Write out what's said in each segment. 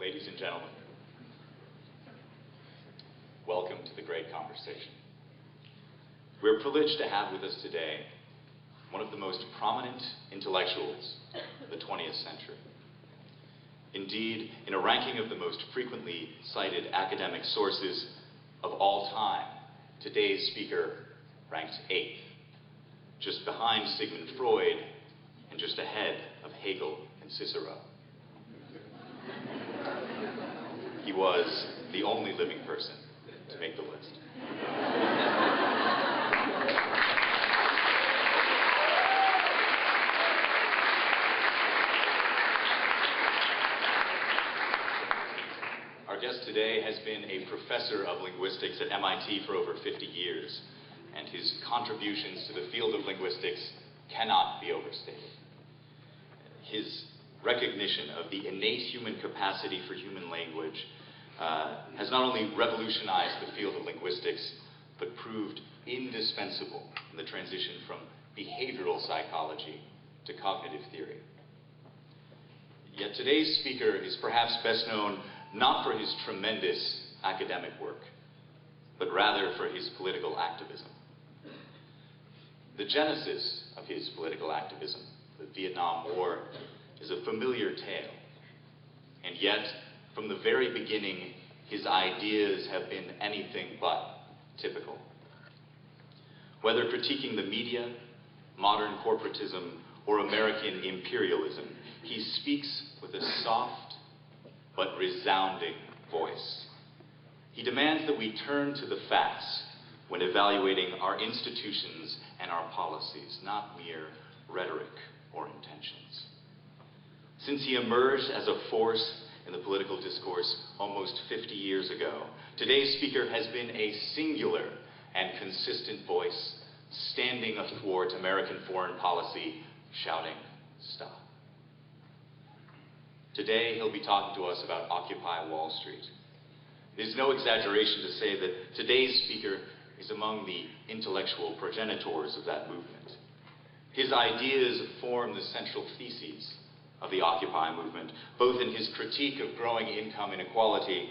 Ladies and gentlemen, welcome to the great conversation. We're privileged to have with us today one of the most prominent intellectuals of the 20th century. Indeed, in a ranking of the most frequently cited academic sources of all time, today's speaker ranks 8th, just behind Sigmund Freud and just ahead of Hegel and Cicero. He was the only living person to make the list. Our guest today has been a professor of linguistics at MIT for over 50 years, and his contributions to the field of linguistics cannot be overstated. His recognition of the innate human capacity for human language has not only revolutionized the field of linguistics, but proved indispensable in the transition from behavioral psychology to cognitive theory. Yet today's speaker is perhaps best known not for his tremendous academic work, but rather for his political activism. The genesis of his political activism, the Vietnam War, is a familiar tale. And yet, from the very beginning, his ideas have been anything but typical. Whether critiquing the media, modern corporatism, or American imperialism, he speaks with a soft but resounding voice. He demands that we turn to the facts when evaluating our institutions and our policies, not mere rhetoric or intentions. Since he emerged as a force in the political discourse almost 50 years ago, today's speaker has been a singular and consistent voice, standing athwart American foreign policy, shouting, "Stop." Today, he'll be talking to us about Occupy Wall Street. It is no exaggeration to say that today's speaker is among the intellectual progenitors of that movement. His ideas form the central theses of the Occupy movement, both in his critique of growing income inequality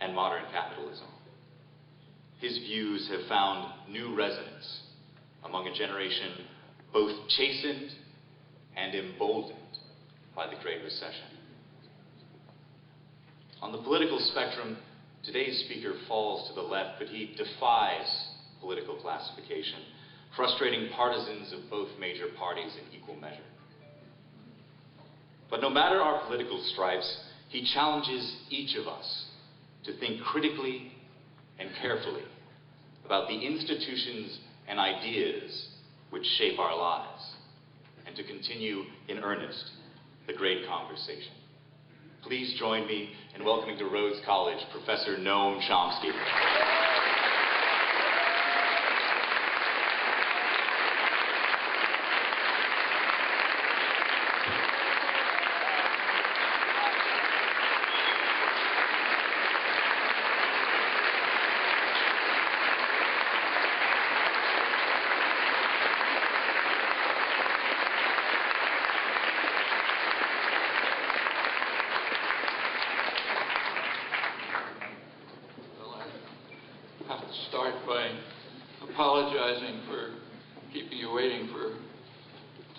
and modern capitalism. His views have found new resonance among a generation both chastened and emboldened by the Great Recession. On the political spectrum, today's speaker falls to the left, but he defies political classification, frustrating partisans of both major parties in equal measure. But no matter our political stripes, he challenges each of us to think critically and carefully about the institutions and ideas which shape our lives, and to continue in earnest the great conversation. Please join me in welcoming to Rhodes College, Professor Noam Chomsky. Apologizing for keeping you waiting for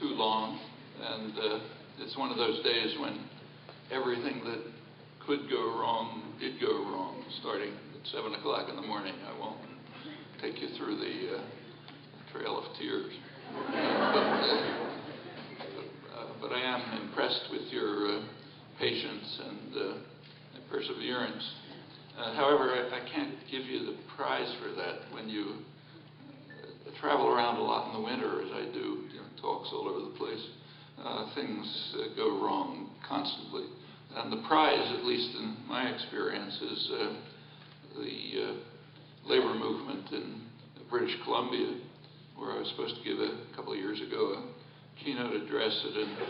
too long, and it's one of those days when everything that could go wrong did go wrong, starting at 7 o'clock in the morning. I won't take you through the trail of tears, but I am impressed with your patience and perseverance. However, I can't give you the prize for that. When you travel around a lot in the winter, as I do, talks all over the place, things go wrong constantly. And the prize, at least in my experience, is the labor movement in British Columbia, where I was supposed to give a couple of years ago a keynote address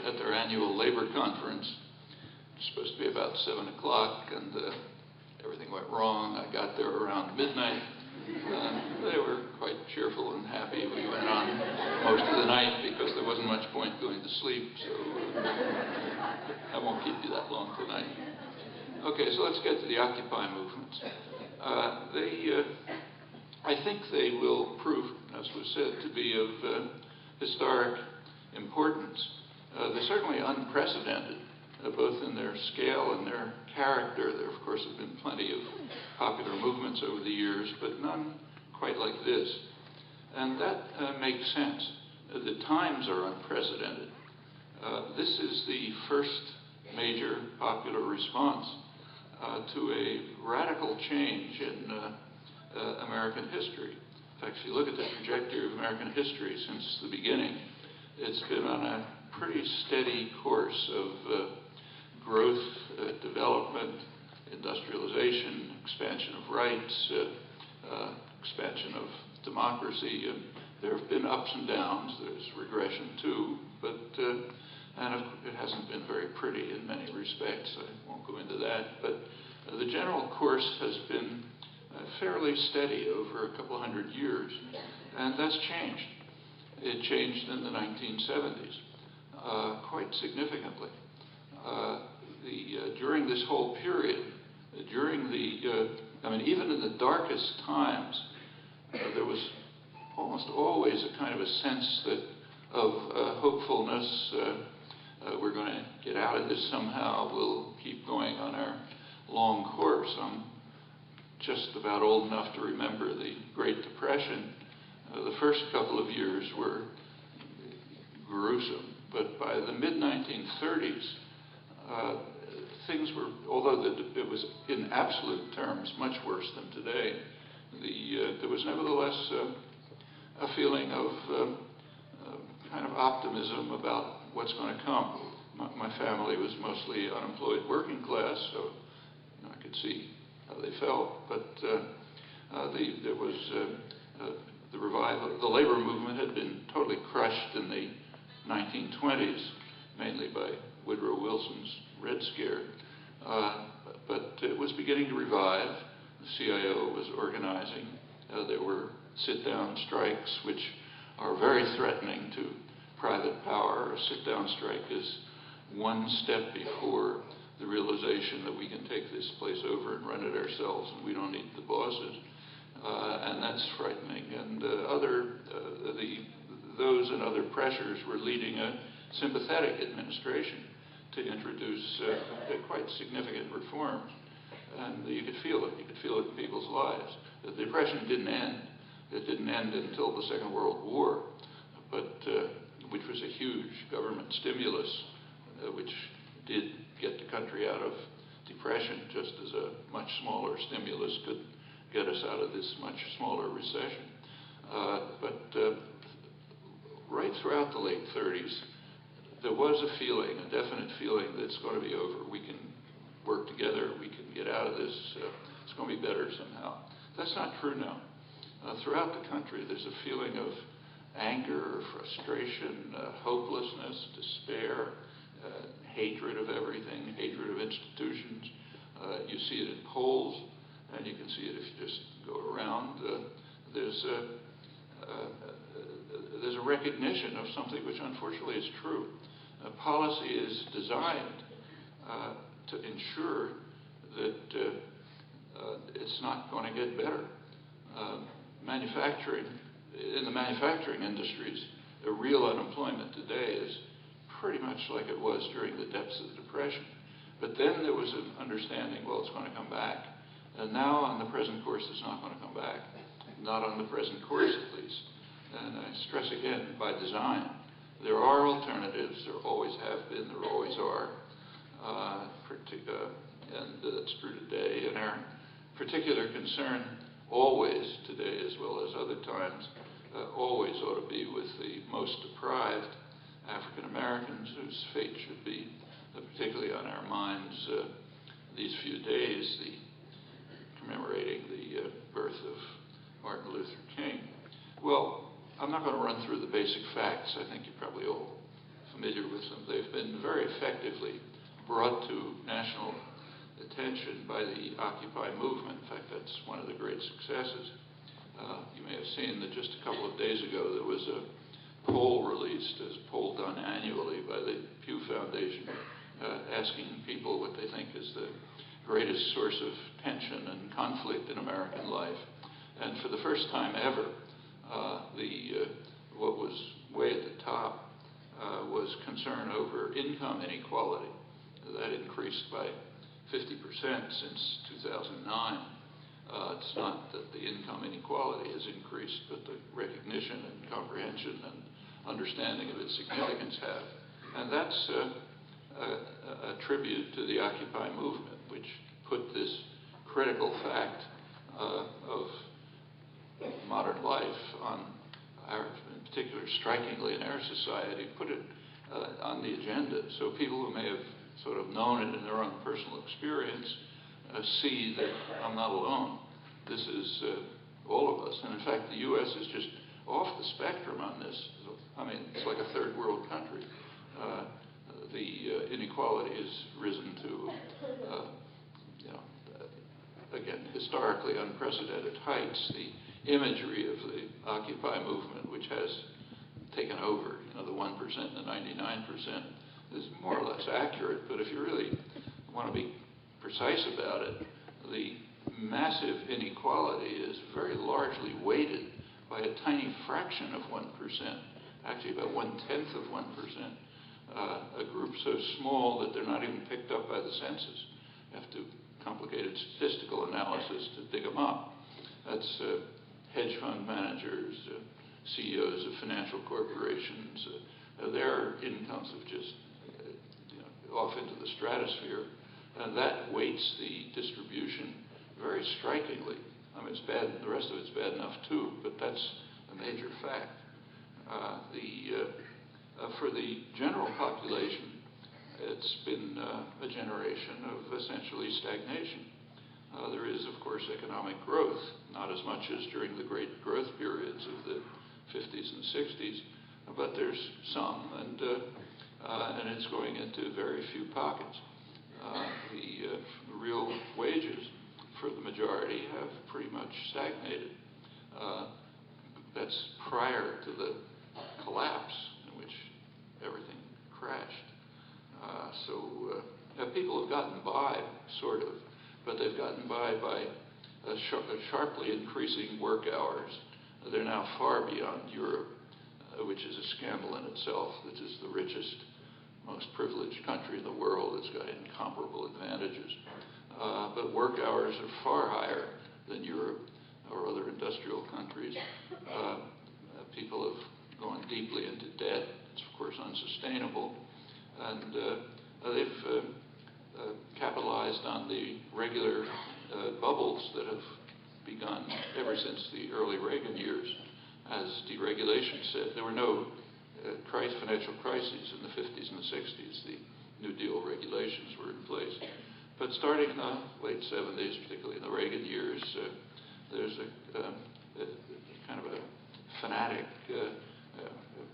at their annual labor conference. It was supposed to be about 7 o'clock, and everything went wrong. I got there around midnight. They were quite cheerful and happy. We went on most of the night because there wasn't much point going to sleep, so I won't keep you that long tonight. Okay, so let's get to the Occupy movements. I think they will prove, as was said, to be of historic importance. They're certainly unprecedented, both in their scale and their character. There, of course, have been plenty of popular movements over the years, but none quite like this. And that makes sense. The times are unprecedented. This is the first major popular response to a radical change in American history. In fact, if you look at the trajectory of American history since the beginning, it's been on a pretty steady course of growth, development, industrialization, expansion of rights, expansion of democracy. There have been ups and downs. There's regression too, but it hasn't been very pretty in many respects. I won't go into that, but the general course has been fairly steady over a couple hundred years, and that's changed. It changed in the 1970s quite significantly. During this whole period, even in the darkest times, there was almost always a kind of a sense of hopefulness. We're going to get out of this somehow. We'll keep going on our long course. I'm just about old enough to remember the Great Depression. The first couple of years were gruesome, but by the mid-1930s, things were, although it was in absolute terms much worse than today, there was nevertheless a feeling of kind of optimism about what's going to come. My family was mostly unemployed working class, so I could see how they felt. But there was the revival. The labor movement had been totally crushed in the 1920s, mainly by Woodrow Wilson's Red Scare. But it was beginning to revive. The CIO was organizing. There were sit-down strikes, which are very threatening to private power. A sit-down strike is one step before the realization that we can take this place over and run it ourselves, and we don't need the bosses. And that's frightening. And those and other pressures were leading a sympathetic administration to introduce quite significant reforms. And you could feel it. You could feel it in people's lives. The Depression didn't end. It didn't end until the Second World War, which was a huge government stimulus, which did get the country out of depression, just as a much smaller stimulus could get us out of this much smaller recession. But right throughout the late 30s, there was a feeling, a definite feeling that it's going to be over. We can work together. We can get out of this. It's going to be better somehow. That's not true now. Throughout the country, there's a feeling of anger, frustration, hopelessness, despair, hatred of everything, hatred of institutions. You see it in polls, and you can see it if you just go around. There's a recognition of something which unfortunately is true. Policy is designed to ensure that it's not going to get better. In the manufacturing industries, the real unemployment today is pretty much like it was during the depths of the Depression. But then there was an understanding, well, it's going to come back. And now on the present course, it's not going to come back. Not on the present course, at least. And I stress again, by design. There are alternatives. There always have been. There always are. And that's true today. And our particular concern always today, as well as other times, always ought to be with the most deprived African Americans, whose fate should be particularly on our minds these few days, commemorating the birth of Martin Luther King. Well, I'm not going to run through the basic facts. I think you're probably all familiar with them. They've been very effectively brought to national attention by the Occupy movement. In fact, that's one of the great successes. You may have seen that just a couple of days ago there was a poll released, as a poll done annually by the Pew Foundation, asking people what they think is the greatest source of tension and conflict in American life. And for the first time ever, what was way at the top was concern over income inequality. That increased by 50% since 2009. It's not that the income inequality has increased, but the recognition and comprehension and understanding of its significance have. And that's a tribute to the Occupy movement, which put this critical fact of modern life on our, in particular, strikingly in our society, put it on the agenda. So people who may have sort of known it in their own personal experience see that I'm not alone. This is all of us. And in fact, the U.S. is just off the spectrum on this. I mean, it's like a third world country. The inequality has risen to, again, historically unprecedented heights. The imagery of the Occupy movement, which has taken over, the 1% and the 99%, is more or less accurate. But if you really want to be precise about it, the massive inequality is very largely weighted by a tiny fraction of 1%, actually about 1/10 of 1%, a group so small that they're not even picked up by the census. You have to complicated statistical analysis to dig them up. That's hedge fund managers, CEOs of financial corporations. Their incomes have just off into the stratosphere. That weights the distribution very strikingly. I mean, it's bad. The rest of it's bad enough too, but that's a major fact. For the general population, it's been a generation of essentially stagnation. There is, of course, economic growth, not as much as during the great growth periods of the 50s and 60s, but there's some, and it's going into very few pockets. The real wages for the majority have pretty much stagnated. That's prior to the collapse in which everything crashed. So people have gotten by, sort of, but they've gotten by sharply increasing work hours. They're now far beyond Europe, which is a scandal in itself. This is the richest, most privileged country in the world. It's got incomparable advantages. But work hours are far higher than Europe or other industrial countries. People have gone deeply into debt. It's, of course, unsustainable. And they've capitalized on the regular bubbles that have begun ever since the early Reagan years. As deregulation said, there were no financial crises in the 50s and the 60s. The New Deal regulations were in place. But starting in the late 70s, particularly in the Reagan years, there's a kind of a fanatic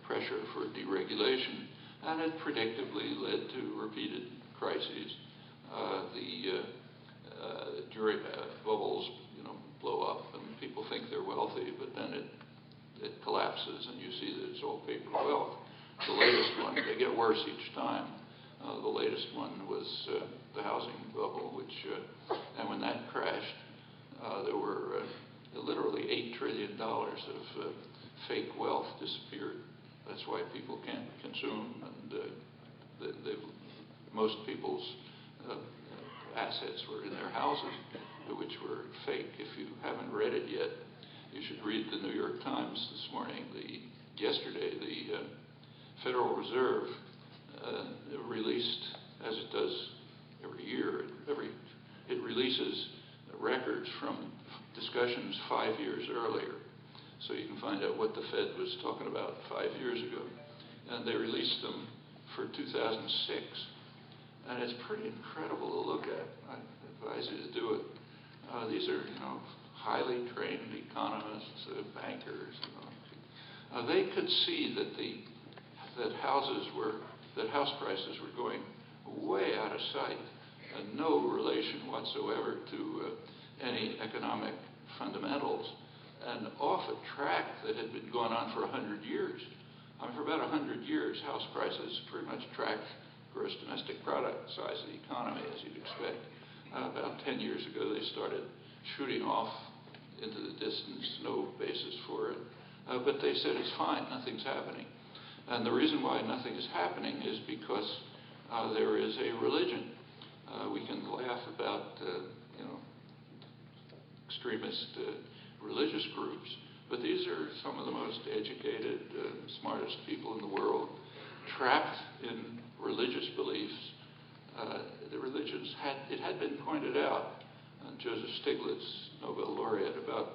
pressure for deregulation, and it predictably led to repeated crises. Bubbles, blow up, and people think they're wealthy, but then it collapses, and you see that it's all paper wealth. The latest one, they get worse each time. The latest one was the housing bubble, and when that crashed, there were literally $8 trillion of fake wealth disappeared. That's why people can't consume, and most people's assets were in their houses, which were fake. If you haven't read it yet, you should read the New York Times this morning. Yesterday, the Federal Reserve released, as it does every year, it releases records from discussions 5 years earlier. So you can find out what the Fed was talking about 5 years ago. And they released them for 2006. And it's pretty incredible to look at. I advise you to do it. These are, highly trained economists, bankers. They could see that house prices were going way out of sight, and no relation whatsoever to any economic fundamentals, and off a track that had been going on for 100 years. For about 100 years, house prices pretty much tracked gross domestic product size of the economy, as you'd expect. About 10 years ago, they started shooting off into the distance, no basis for it. But they said it's fine, nothing's happening. And the reason why nothing is happening is because there is a religion. We can laugh about, extremist religious groups, but these are some of the most educated, smartest people in the world, trapped in religious beliefs. The religions it had been pointed out, Joseph Stiglitz, Nobel laureate, about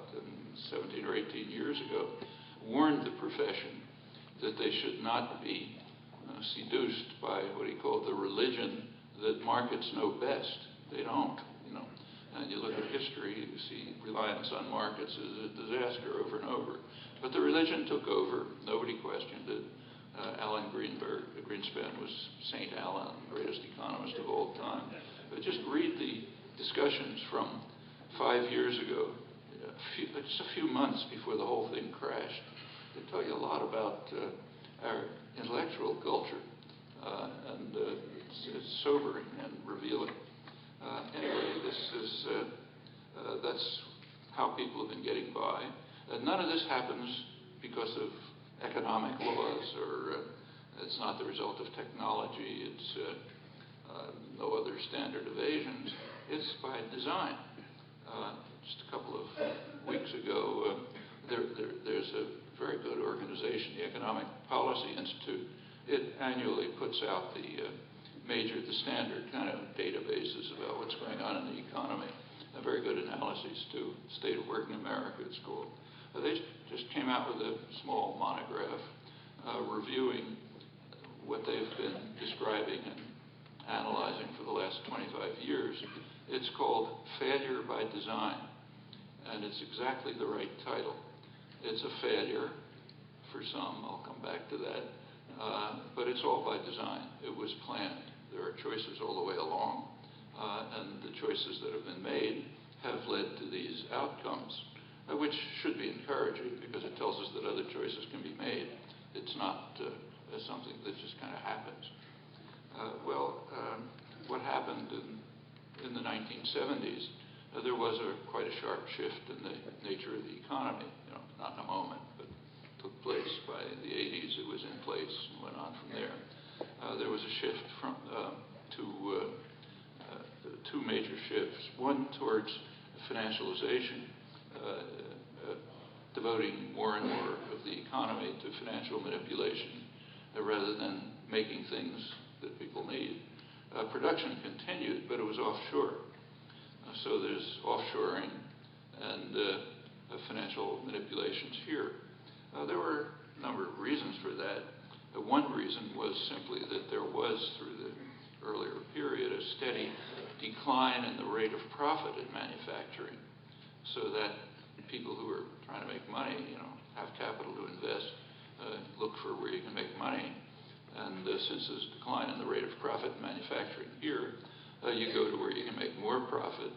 17 or 18 years ago, warned the profession that they should not be seduced by what he called the religion that markets know best. They don't, And you look at history, you see reliance on markets as a disaster over and over. But the religion took over. Nobody questioned it. Alan Greenspan was St. Alan, greatest economist of all time. But just read the discussions from 5 years ago, just a few months before the whole thing crashed. They tell you a lot about our intellectual culture, and it's sobering and revealing. Anyway, that's how people have been getting by. None of this happens because of economic laws, or it's not the result of technology. It's no other standard evasions. It's by design. Just a couple of weeks ago, there's a very good organization, the Economic Policy Institute. It annually puts out the standard kind of databases about what's going on in the economy. A very good analyses too. State of Work in America, it's called. They just came out with a small monograph reviewing what they've been describing and analyzing for the last 25 years. It's called Failure by Design, and it's exactly the right title. It's a failure for some, I'll come back to that, but it's all by design. It was planned. There are choices all the way along, and the choices that have been made have led to these outcomes, which should be encouraging because it tells us that other choices can be made. It's not something that just kind of happens. What happened in the 1970s, there was quite a sharp shift in the nature of the economy, not in a moment, but took place by the 80s. It was in place and went on from there. There was a shift to two major shifts. One towards financialization, devoting more and more of the economy to financial manipulation rather than making things that people need. Production continued, but it was offshore. So there's offshoring and financial manipulations here. There were a number of reasons for that. One reason was simply that there was, through the earlier period, a steady decline in the rate of profit in manufacturing, so that people who are trying to make money, have capital to invest, look for where you can make money. And since there's a decline in the rate of profit in manufacturing here, you go to where you can make more profit,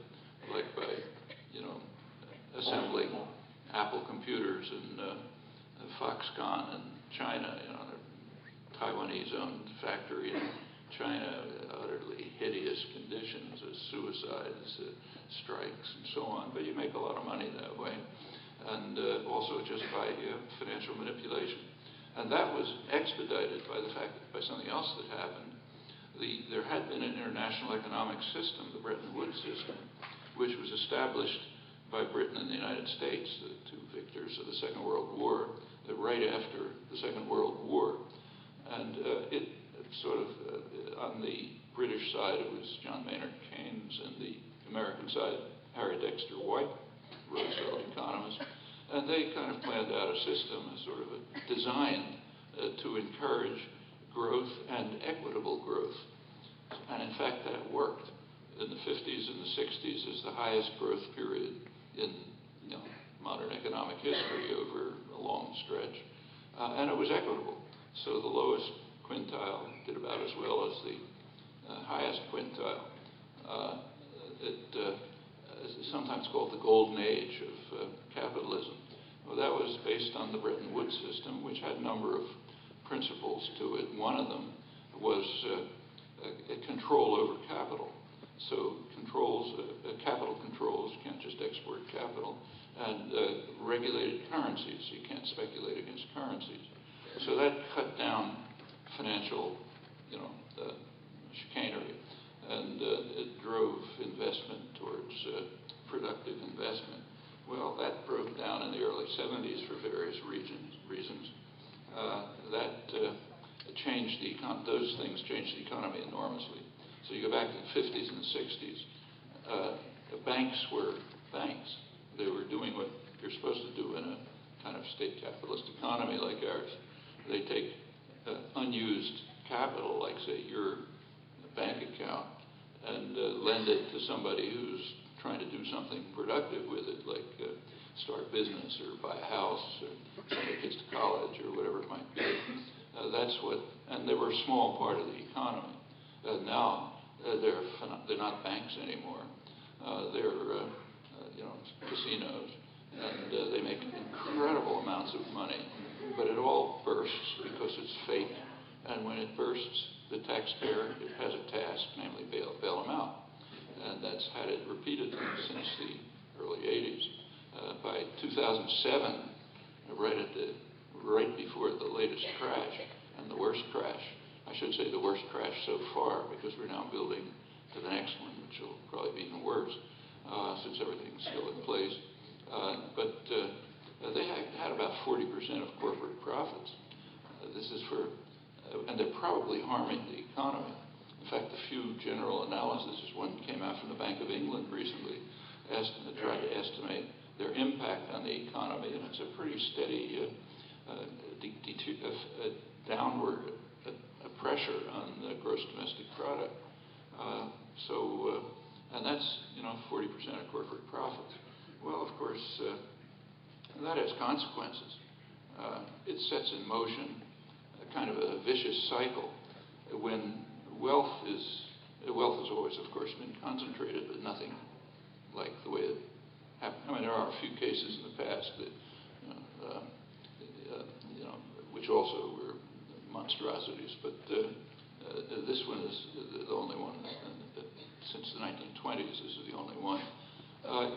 like by, assembling Apple computers in Foxconn in China, a Taiwanese-owned factory in China, utterly hideous conditions, suicides, strikes, and so on. But you make a lot of money that way, and also just by financial manipulation. And that was expedited by the fact that by something else that happened. There had been an international economic system, the Bretton Woods system, which was established by Britain and the United States, the two victors of the Second World War, right after the Second World War. And it sort of, on the British side, it was John Maynard Keynes, and the American side, Harry Dexter White, Roosevelt economist. And they kind of planned out a system, sort of designed to encourage growth and equitable growth. And in fact, that worked. In the 50s and the 60s is the highest growth period in modern economic history over a long stretch. And it was equitable. So the lowest quintile did about as well as the highest quintile. It's sometimes called the golden age of capitalism. Well, that was based on the Bretton Woods system, which had a number of principles to it. One of them was control over capital. So controls, capital controls, you can't just export capital, and regulated currencies, you can't speculate against currencies. So that cut down financial, chicanery, and it drove investment towards productive investment. Well, that broke down in the early 70s for various reasons. Those things changed the economy enormously. So you go back to the 50s and the 60s, the banks were banks. They were doing what you're supposed to do in a kind of state capitalist economy like ours. They take unused capital, like say your bank account, and lend it to somebody who's trying to do something productive with it, like start a business or buy a house or send their kids to college or whatever it might be. And they were a small part of the economy. Now they're not banks anymore. They're casinos, and they make incredible amounts of money. But it all bursts because it's fake, and when it bursts, the taxpayer has a task, namely bail them out. And that's had it repeatedly since the early 80s. By 2007, right before the latest crash, and the worst crash, I should say the worst crash so far, because we're now building to the next one, which will probably be even worse, since everything's still in place. But they had about 40% of corporate profits. And they're probably harming the economy. In fact, a few general analyses, one came out from the Bank of England recently, tried to estimate their impact on the economy, and it's a pretty steady downward pressure on the gross domestic product. And that's 40% of corporate profits. Well, of course, that has consequences. It sets in motion a kind of a vicious cycle. When wealth has always, of course, been concentrated, but nothing like the way it happened. I mean, there are a few cases in the past that, which also were monstrosities, but this one is the only one since the 1920s. This is the only one.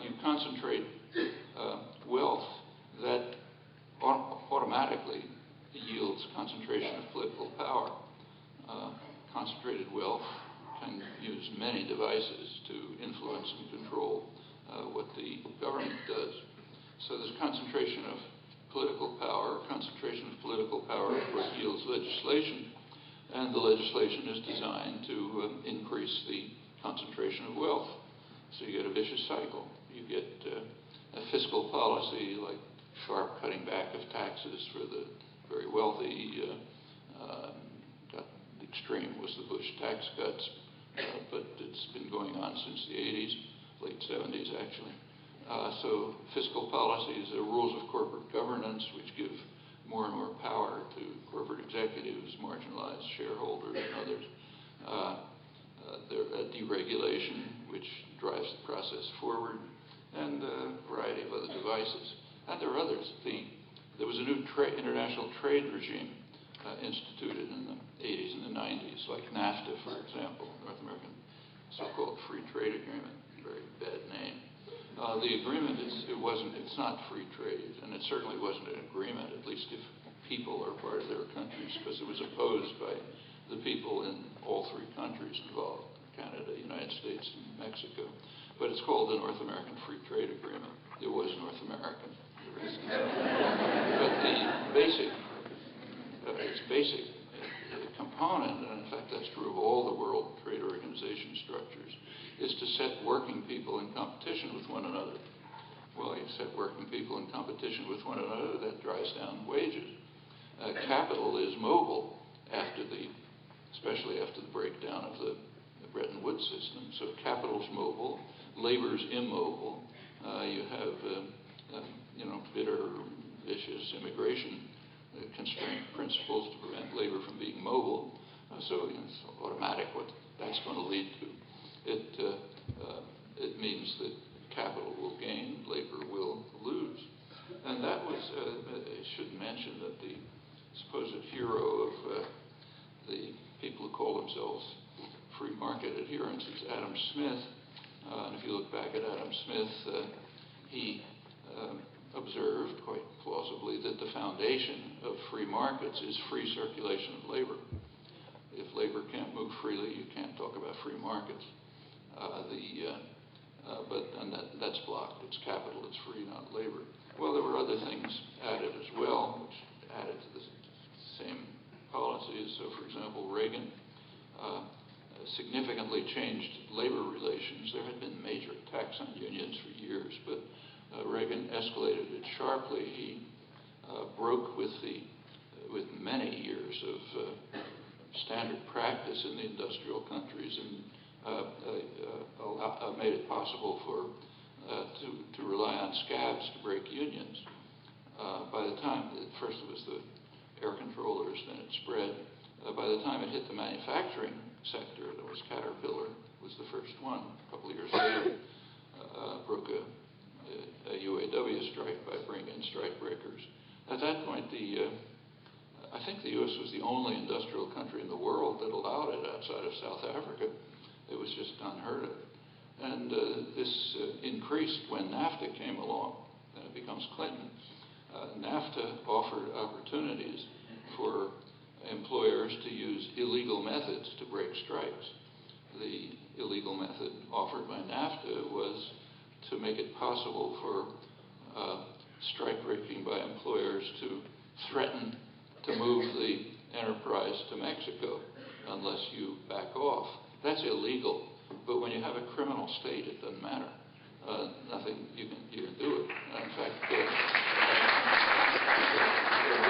You concentrate wealth that automatically yields concentration of political power. Concentrated wealth can use many devices to influence and control what the government does. So there's concentration of political power. Concentration of political power, of course, yields legislation, and the legislation is designed to increase the concentration of wealth. So you get a vicious cycle. You get a fiscal policy like sharp cutting back of taxes for the very wealthy. Extreme was the Bush tax cuts, but it's been going on since the 80s, late 70s actually. So fiscal policies, the rules of corporate governance, which give more and more power to corporate executives, marginalized shareholders, and others. Deregulation, which drives the process forward, and a variety of other devices. And there are others. There was a new international trade regime instituted in the 80s and the 90s, like NAFTA, for example, North American so-called Free Trade Agreement. Very bad name. The agreement it's not free trade, and it certainly wasn't an agreement, at least if people are part of their countries, because it was opposed by the people in all three countries involved, Canada, United States, and Mexico. But it's called the North American Free Trade Agreement. It was North American. But its basic component, and in fact that's true of all the World Trade Organization structures, is to set working people in competition with one another. Well, you set working people in competition with one another, that drives down wages. Capital is mobile especially after the breakdown of the Bretton Woods system. So capital's mobile, labor's immobile. You have bitter, vicious immigration constraint principles to prevent labor from being mobile. So it's automatic what that's going to lead to. It means that capital will gain, labor will lose. And that was, I should mention that the supposed hero of the people who call themselves free market adherents is Adam Smith. And if you look back at Adam Smith, he observed, quite plausibly, that the foundation of free markets is free circulation of labor. If labor can't move freely, you can't talk about free markets. That's blocked. It's capital, it's free, not labor. Well, there were other things added as well, which added to the same policies. So, for example, Reagan significantly changed labor relations. There had been major attacks on unions for years, but Reagan escalated it sharply. He broke with many years of standard practice in the industrial countries and made it possible to rely on scabs to break unions. By the time, first it was the air controllers, then it spread. By the time it hit the manufacturing sector, there was Caterpillar was the first one. A couple of years later, broke a UAW strike by bringing in strike breakers. At that point, I think the U.S. was the only industrial country in the world that allowed it outside of South Africa. It was just unheard of. And this increased when NAFTA came along. Then it becomes Clinton. NAFTA offered opportunities for employers to use illegal methods to break strikes. The illegal method offered by NAFTA was to make it possible for strike breaking by employers to threaten to move the enterprise to Mexico unless you back off. That's illegal. But when you have a criminal state, it doesn't matter. Nothing you can do it. In fact,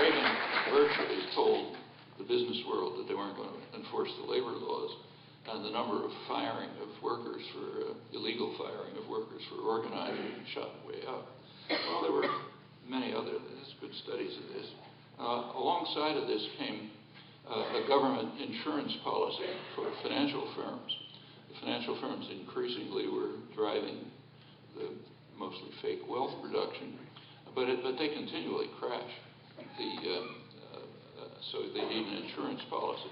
Reagan virtually told the business world that they weren't going to enforce the labor laws, and the number of firing of workers for illegal firing of workers for organizing shot way up. Well, there were many other good studies of this. Alongside of this came a government insurance policy for financial firms. The financial firms increasingly were driving the mostly fake wealth production, but they continually crash. So they need an insurance policy,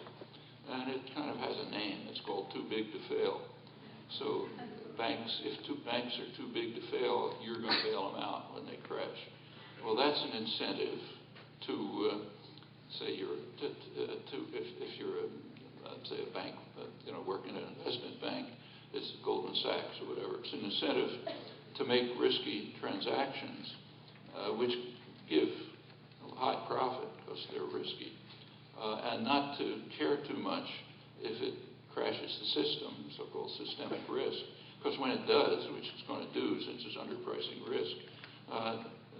and it kind of has a name. It's called too big to fail. So if two banks are too big to fail, you're going to bail them out when they crash. Well, that's an incentive to say if you're say a bank, working in an investment bank, it's Goldman Sachs or whatever. It's an incentive to make risky transactions, which give high profit because they're risky, and not to care too much if it crashes the system, so-called systemic risk. Because when it does, which it's going to do since it's underpricing risk,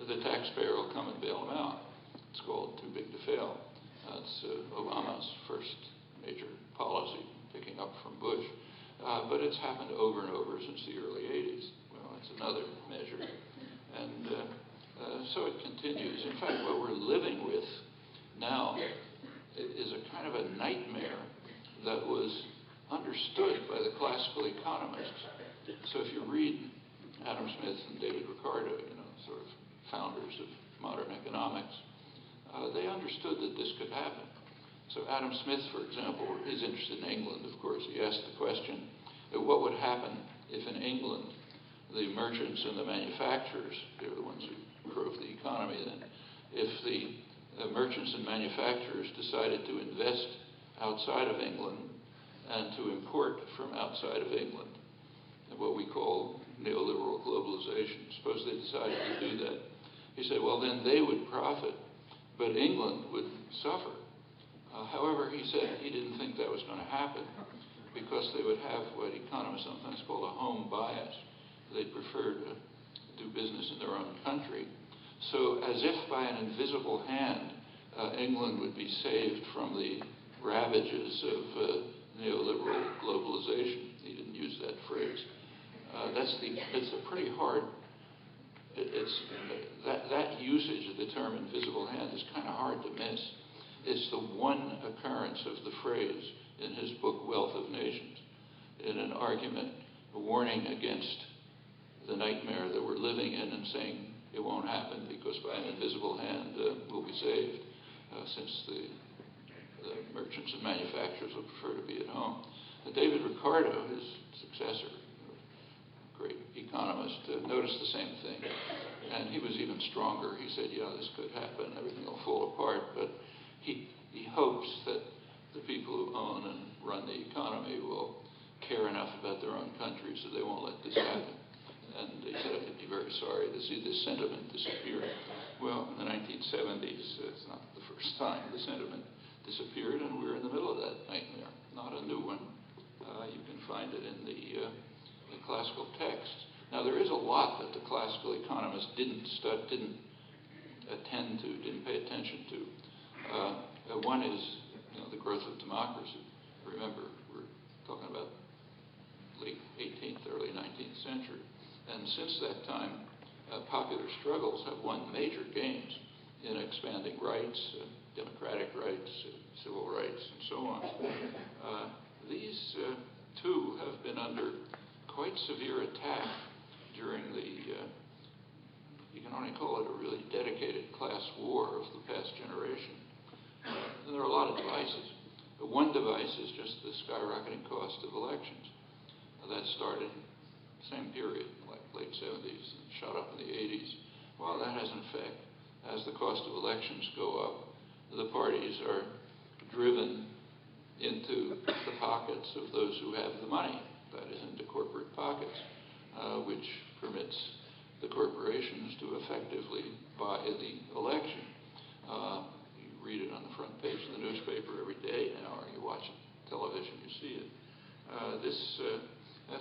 the taxpayer will come and bail them out. It's called too big to fail. That's Obama's first major policy, picking up from Bush. But it's happened over and over since the early 80s. Well, that's another measure. And so it continues. In fact, what we're living with now is a kind of a nightmare that was understood by the classical economists. So if you read Adam Smith and David Ricardo, sort of founders of modern economics, they understood that this could happen. So Adam Smith, for example, is interested in England, of course. He asked the question, what would happen if in England the merchants and the manufacturers, they were the ones who drove the economy then, if the merchants and manufacturers decided to invest outside of England and to import from outside of England, what we call neoliberal globalization. Suppose they decided to do that. He said, well, then they would profit, but England would suffer. However, he said he didn't think that was going to happen because they would have what economists sometimes call a home bias. They'd prefer to do business in their own country. So as if by an invisible hand, England would be saved from the ravages of neoliberal globalization. He didn't use that phrase. It's a pretty hard, that usage of the term invisible hand is kind of hard to miss. It's the one occurrence of the phrase in his book, Wealth of Nations, in an argument, a warning against the nightmare that we're living in and saying it won't happen because by an invisible hand we'll be saved, since the merchants and manufacturers will prefer to be at home. David Ricardo, his successor, economist, noticed the same thing. And he was even stronger. He said, yeah, this could happen, everything will fall apart, but he hopes that the people who own and run the economy will care enough about their own country so they won't let this happen. And he said, I'd be very sorry to see this sentiment disappear. Well, in the 1970s, it's not the first time the sentiment disappeared, and we're in the middle of that nightmare. Not a new one. You can find it in the classical texts. Now, there is a lot that the classical economists didn't attend to, didn't pay attention to. One is, the growth of democracy. Remember, we're talking about late 18th, early 19th century. And since that time, popular struggles have won major gains in expanding rights, democratic rights, civil rights, and so on. These two have been under quite severe attack during the, you can only call it a really dedicated class war of the past generation. And there are a lot of devices. But one device is just the skyrocketing cost of elections. That started same period, like late 70s, and shot up in the 80s. Well, that has an effect. As the cost of elections go up, the parties are driven into the pockets of those who have the money, that is, into corporate pockets, which permits the corporations to effectively buy the election. You read it on the front page of the newspaper every day now, or you watch television, you see it.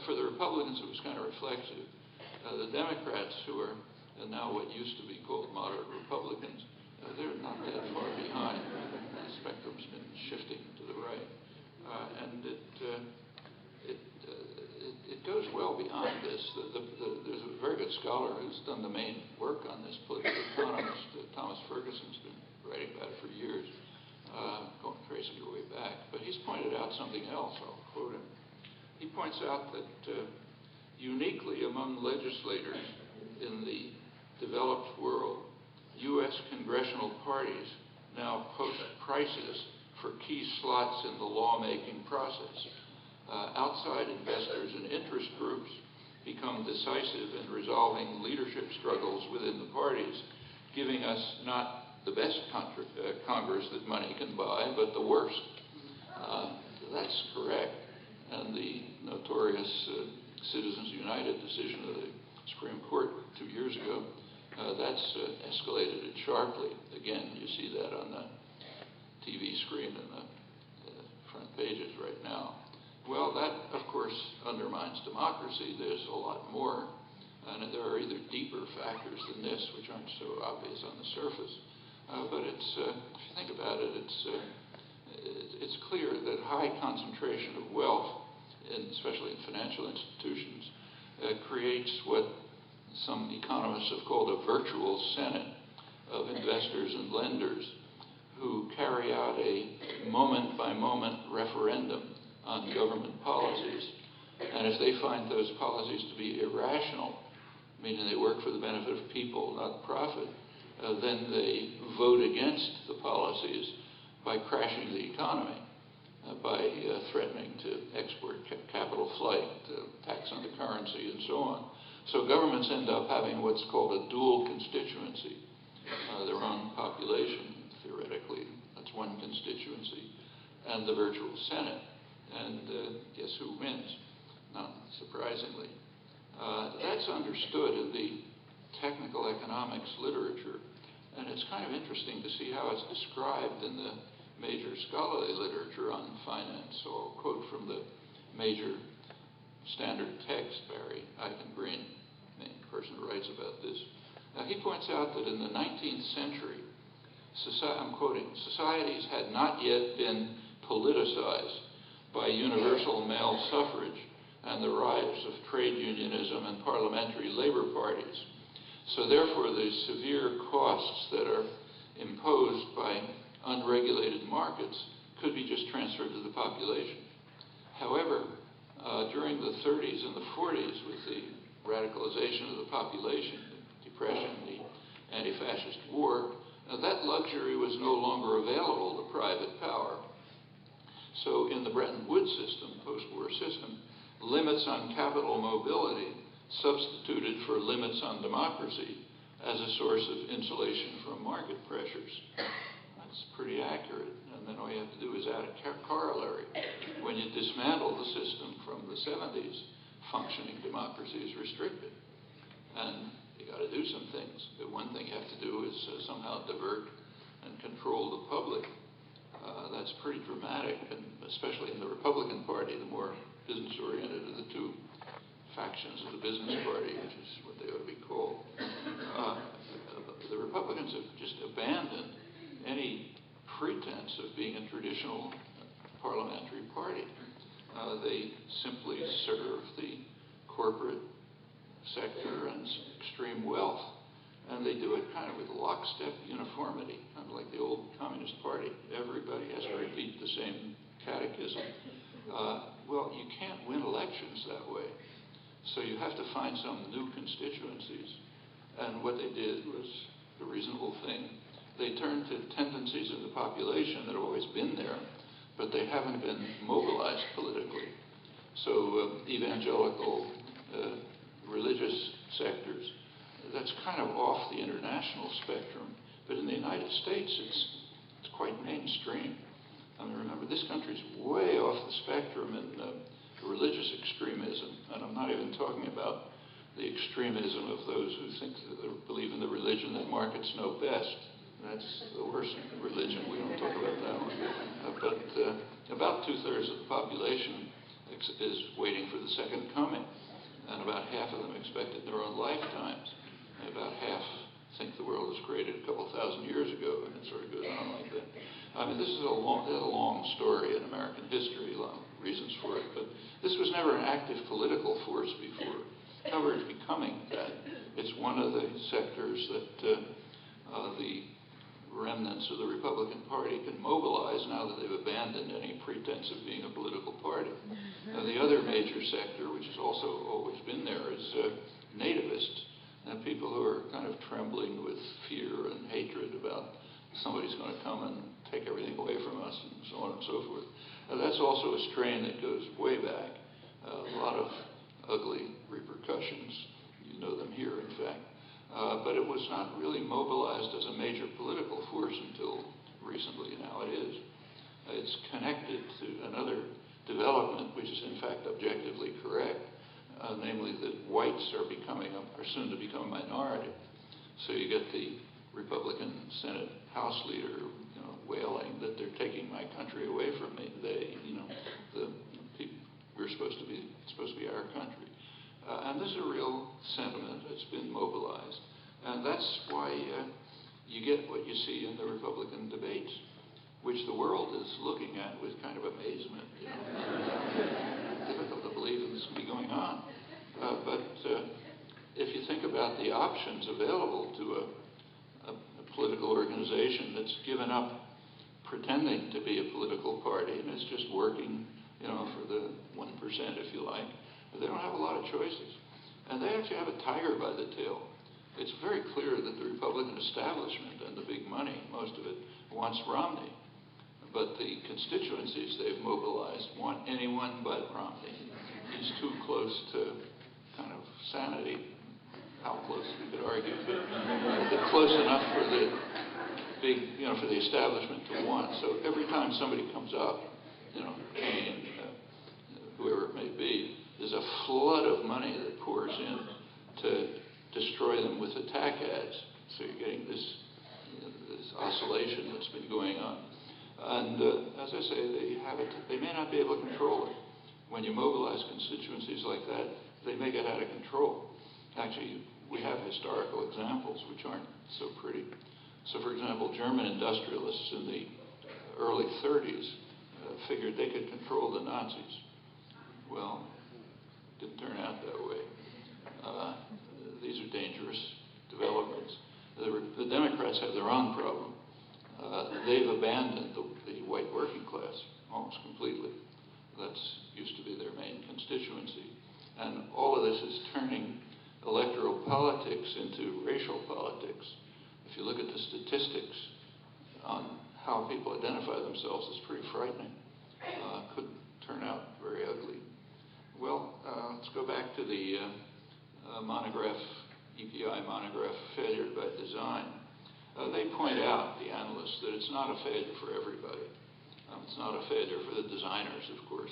For the Republicans, it was kind of reflexive. The Democrats, who are now what used to be called moderate Republicans, they're not that far behind. The spectrum's been shifting to the right. And it goes well beyond this. There's a very good scholar who's done the main work on this, political economist. Thomas Ferguson's been writing about it for years, tracing your way back. But he's pointed out something else. I'll quote him. He points out that uniquely among legislators in the developed world, U.S. congressional parties now post prices for key slots in the lawmaking process. Outside investors and interest groups become decisive in resolving leadership struggles within the parties, giving us not the best Congress that money can buy, but the worst. That's correct. And the notorious Citizens United decision of the Supreme Court 2 years ago, that's escalated it sharply. Again, you see that on the TV screen and the front pages right now. Well, that, of course, undermines democracy. There's a lot more. And there are either deeper factors than this, which aren't so obvious on the surface. But it's, if you think about it, it's clear that high concentration of wealth, especially in financial institutions, creates what some economists have called a virtual senate of investors and lenders who carry out a moment-by-moment referendum on government policies. And if they find those policies to be irrational, meaning they work for the benefit of people, not profit, then they vote against the policies by crashing the economy, by threatening to export capital flight, tax on the currency, and so on. So governments end up having what's called a dual constituency. Their own population, theoretically, that's one constituency, and the virtual Senate. And guess who wins? Not surprisingly. That's understood in the technical economics literature, and it's kind of interesting to see how it's described in the major scholarly literature on finance. So I'll quote from the major standard text, Barry Eichengreen, the main person who writes about this. He points out that in the 19th century, I'm quoting, societies had not yet been politicized by universal male suffrage and the rise of trade unionism and parliamentary labor parties. So therefore, the severe costs that are imposed by unregulated markets could be just transferred to the population. However, during the 30s and the 40s, with the radicalization of the population, the depression, the anti-fascist war, that luxury was no longer available to private power. So in the Bretton Woods system, post-war system, limits on capital mobility substituted for limits on democracy as a source of insulation from market pressures. That's pretty accurate. And then all you have to do is add a corollary. When you dismantle the system from the 70s, functioning democracy is restricted. And you got to do some things. The one thing you have to do is somehow divert and control the public. That's pretty dramatic, and especially in the Republican Party, the more business-oriented of the two factions of the business party, which is what they ought to be called. The Republicans have just abandoned any pretense of being a traditional parliamentary party. They simply serve the corporate sector and extreme wealth. And they do it kind of with lockstep uniformity, kind of like the old Communist Party. Everybody has to repeat the same catechism. Well, you can't win elections that way. So you have to find some new constituencies. And what they did was the reasonable thing. They turned to tendencies of the population that have always been there, but they haven't been mobilized politically. So evangelical, religious sectors, that's kind of off the international spectrum. But in the United States, it's quite mainstream. I mean, remember, this country's way off the spectrum in religious extremism. And I'm not even talking about the extremism of those who think that they believe in the religion that markets know best. That's the worst religion. We don't talk about that one. But about 2/3 of the population is waiting for the second coming. And about half of them expect it in their own lifetimes. And about half think the world was created a couple thousand years ago, and it sort of goes on like that. I mean, this is a long story in American history, a lot of reasons for it, but this was never an active political force before. However, it's becoming that. It's one of the sectors that the remnants of the Republican Party can mobilize now that they've abandoned any pretense of being a political party. The other major sector, which has also always been there, is nativists. And people who are kind of trembling with fear and hatred about somebody's going to come and take everything away from us and so on and so forth. That's also a strain that goes way back. A lot of ugly repercussions. You know them here, in fact. But it was not really mobilized as a major political force until recently. Now it is. It's connected to another development, which is in fact objectively correct. Namely that whites are soon to become a minority. So you get the Republican Senate House leader, wailing that they're taking my country away from me. The people it's supposed to be our country. And this is a real sentiment that's been mobilized. And that's why you get what you see in the Republican debates, which the world is looking at with kind of amazement. Difficult to believe that this can be going on. But if you think about the options available to a political organization that's given up pretending to be a political party and is just working, for the 1%, if you like, they don't have a lot of choices. And they actually have a tiger by the tail. It's very clear that the Republican establishment and the big money, most of it, wants Romney. But the constituencies they've mobilized want anyone but Romney. He's too close to kind of sanity. How close, we could argue, but close enough for the big, for the establishment to want. So every time somebody comes up, Kane, whoever it may be, there's a flood of money that pours in to destroy them with attack ads. So you're getting this oscillation that's been going on. And as I say, they may not be able to control it. When you mobilize constituencies like that, they may get out of control. Actually, we have historical examples which aren't so pretty. So, for example, German industrialists in the early 30s figured they could control the Nazis. Well, it didn't turn out that way. These are dangerous developments. The Democrats have their own problem. They've abandoned the white working class almost completely. That's used to be their main constituency. And all of this is turning electoral politics into racial politics. If you look at the statistics on how people identify themselves, it's pretty frightening. Could turn out very ugly. Well, let's go back to the monograph, EPI monograph, Failure by Design, they point out, the analysts, that it's not a failure for everybody. It's not a failure for the designers, of course,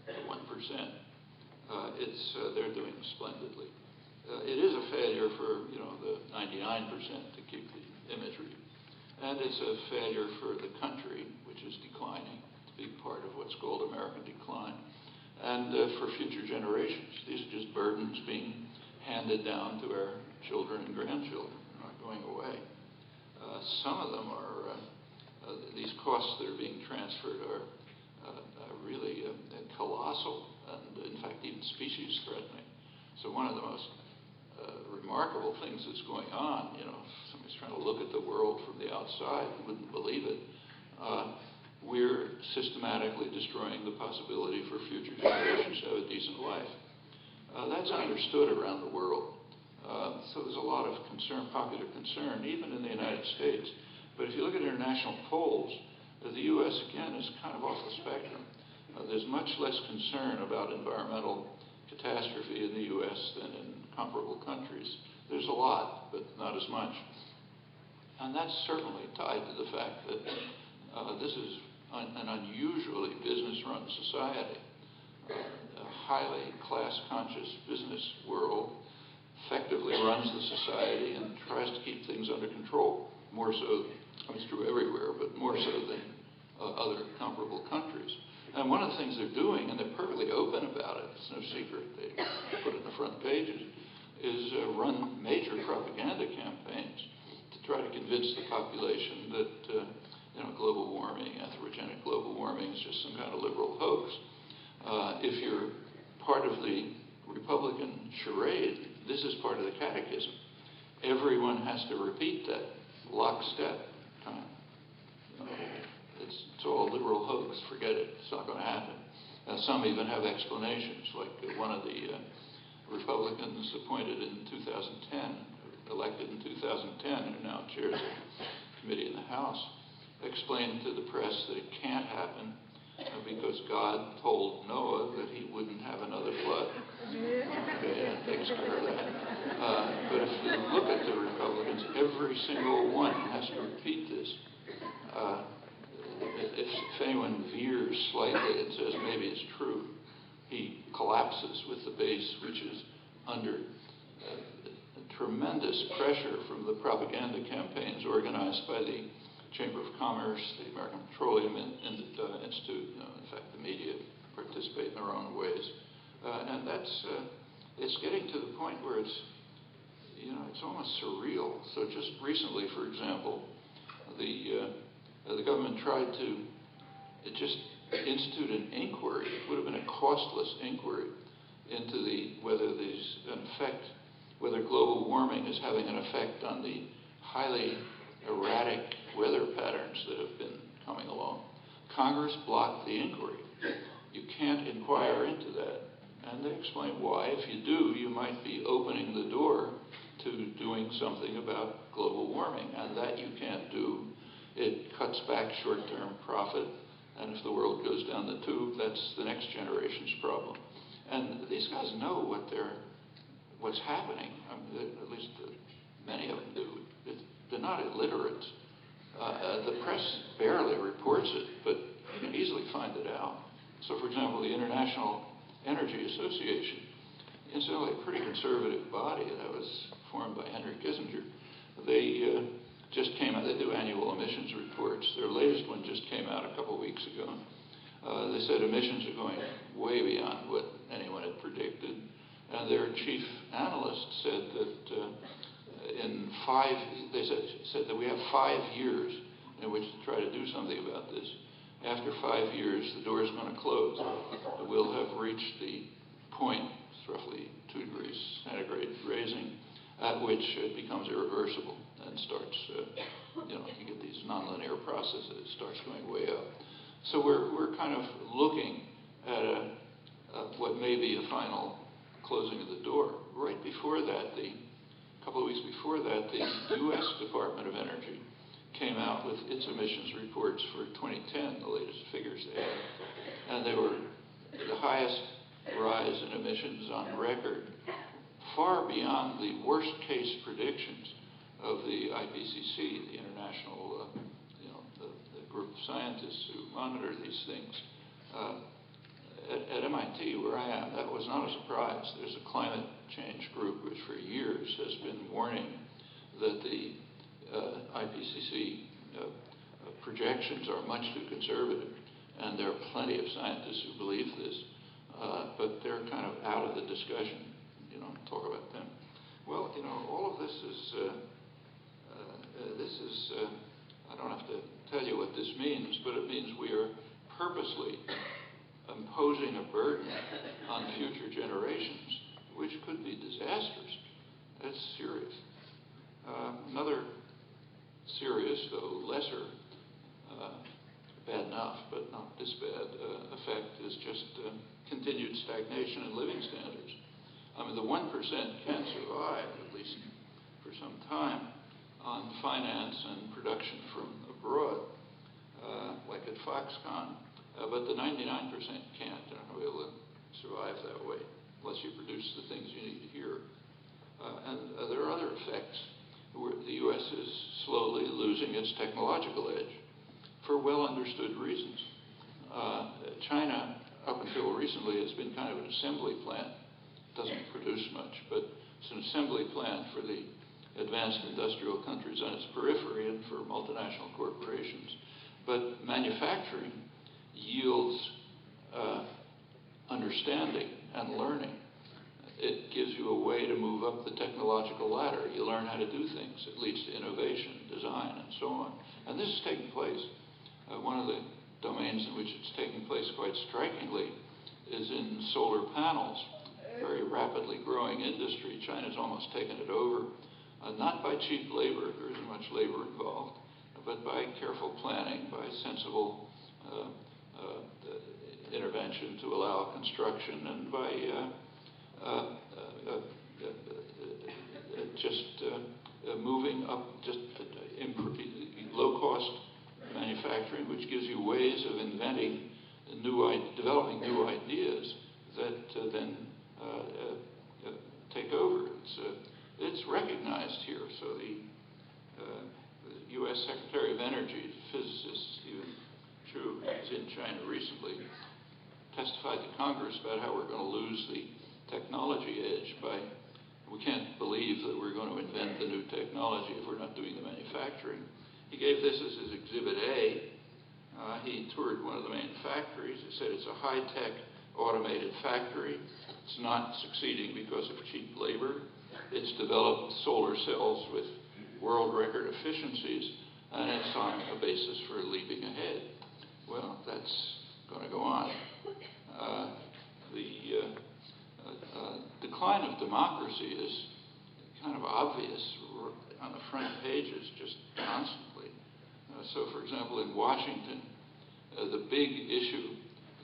the 1%. They're doing splendidly. It is a failure for the 99% to keep the imagery, and it's a failure for the country, which is declining, to be part of what's called American decline, and for future generations. These are just burdens being handed down to our children and grandchildren, not going away. Some of them are these costs that are being transferred are really colossal, and in fact even species threatening. So one of the most remarkable things that's going on, if somebody's trying to look at the world from the outside, you wouldn't believe it. We're systematically destroying the possibility for future generations to have a decent life. That's understood around the world. So there's a lot of concern, popular concern, even in the United States. But if you look at international polls, the U.S., again, is kind of off the spectrum. There's much less concern about environmental catastrophe in the U.S. than in comparable countries. There's a lot, but not as much. And that's certainly tied to the fact that this is an unusually business-run society. A highly class-conscious business world effectively runs the society and tries to keep things under control, more so, it's true everywhere, but more so than other comparable countries. And one of the things they're doing, and they're perfectly open about it, it's no secret, they put it in the front pages, is run major propaganda campaigns to try to convince the population that global warming, anthropogenic global warming is just some kind of liberal hoax. If you're part of the Republican charade, this is part of the catechism. Everyone has to repeat that lockstep time. It's all a liberal hoax. Forget it. It's not going to happen. Some even have explanations, like one of the Republicans appointed in 2010, elected in 2010, who now chairs a committee in the House, explained to the press that it can't happen because God told Noah that he wouldn't have another flood. Okay, that takes care of that. But if you look at the Republicans, every single one has to repeat this. If anyone veers slightly and says maybe it's true, he collapses with the base, which is under tremendous pressure from the propaganda campaigns organized by the Chamber of Commerce, the American Petroleum Institute, in fact, the media participate in their own ways. And it's getting to the point where it's almost surreal. So just recently, for example, the government tried to just institute an inquiry. It would have been a costless inquiry into whether global warming is having an effect on the highly erratic weather patterns that have been coming along. Congress blocked the inquiry. You can't inquire into that. And they explain why. If you do, you might be opening the door to doing something about global warming, and that you can't do. It cuts back short-term profit, and if the world goes down the tube, that's the next generation's problem. And these guys know what's happening. At least many of them do. They're not illiterate. The press barely reports it, but you can easily find it out. So, for example, the International Energy Association, incidentally a pretty conservative body that was formed by Henry Kissinger, they just came out. They do annual emissions reports. Their latest one just came out a couple of weeks ago. They said emissions are going way beyond what anyone had predicted. And their chief analyst said that they said that we have 5 years in which to try to do something about this. After 5 years, the door is going to close. We'll have reached the point, it's roughly 2 degrees centigrade raising, at which it becomes irreversible and starts, you get these nonlinear processes, it starts going way up. So we're kind of looking at what may be a final closing of the door. Right before that, a couple of weeks before that, the U.S. Department of Energy came out with its emissions reports for 2010, the latest figures they had. And they were the highest rise in emissions on record far beyond the worst case predictions of the IPCC, the international, the group of scientists who monitor these things. At MIT, where I am, that was not a surprise. There's a climate change group which for years has been warning that the IPCC projections are much too conservative, and there are plenty of scientists who believe this, but they're kind of out of the discussion. You don't talk about them. Well, all of this is, I don't have to tell you what this means, but it means we are purposely imposing a burden on future generations, which could be disastrous. That's serious. Another serious, though lesser, bad enough, but not this bad, effect is just continued stagnation in living standards. I mean, the 1% can survive, at least for some time, on finance and production from abroad, like at Foxconn, but the 99% can't. They're not able to survive that way unless you produce the things you need here. And there are other effects where the U.S. is slowly losing its technological edge for well-understood reasons. China, up until recently, has been kind of an assembly plant. It doesn't produce much, but it's an assembly plant for the advanced industrial countries on its periphery and for multinational corporations. But manufacturing yields understanding and learning. It gives you a way to move up the technological ladder. You learn how to do things. It leads to innovation, design, and so on. And this is taking place. One of the domains in which it's taking place quite strikingly is in solar panels, very rapidly growing industry. China's almost taken it over, not by cheap labor, there isn't much labor involved, but by careful planning, by sensible intervention to allow construction, and by moving up low-cost manufacturing, which gives you ways of inventing developing new ideas that then take over. It's recognized here. So the U.S. Secretary of Energy, physicist Stephen Chu, who's in China recently, testified to Congress about how we're going to lose the technology edge we can't believe that we're going to invent the new technology if we're not doing the manufacturing. He gave this as his Exhibit A. He toured one of the main factories. He said it's a high-tech automated factory. It's not succeeding because of cheap labor. It's developed solar cells with world record efficiencies, and it's on a basis for leaping ahead. Well, that's going to go on. The decline of democracy is kind of obvious on the front pages just constantly. So, for example, in Washington, the big issue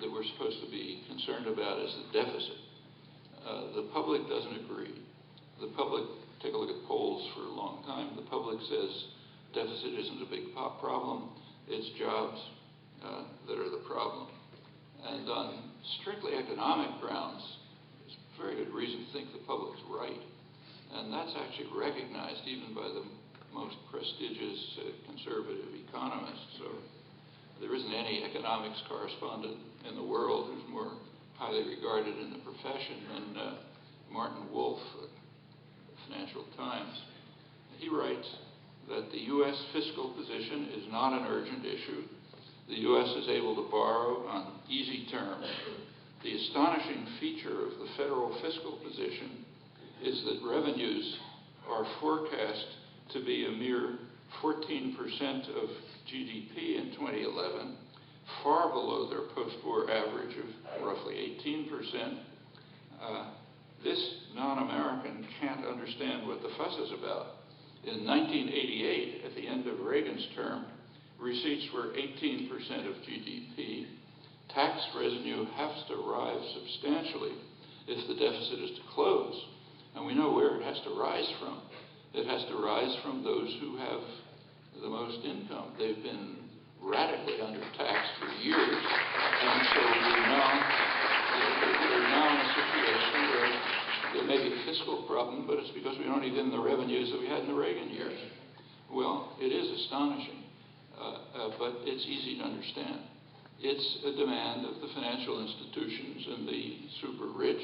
that we're supposed to be concerned about is the deficit. The public doesn't agree. The public, take a look at polls for a long time, the public says deficit isn't a big problem, it's jobs that are the problem. And on strictly economic grounds, there's very good reason to think the public's right. And that's actually recognized even by the most prestigious conservative economists. So there isn't any economics correspondent in the world who's more highly regarded in the profession than Martin Wolf, Financial Times. He writes that the U.S. fiscal position is not an urgent issue. The U.S. is able to borrow on easy terms. The astonishing feature of the federal fiscal position is that revenues are forecast to be a mere 14% of GDP in 2011, far below their post-war average of roughly 18%. This non-American can't understand what the fuss is about. In 1988, at the end of Reagan's term, receipts were 18% of GDP. Tax revenue has to rise substantially if the deficit is to close. And we know where it has to rise from. It has to rise from those who have the most income. They've been radically undertaxed for years, and so we're now in a situation where the it may be a fiscal problem, but it's because we don't need in the revenues that we had in the Reagan years. Well, it is astonishing, but it's easy to understand. It's a demand of the financial institutions and the super rich,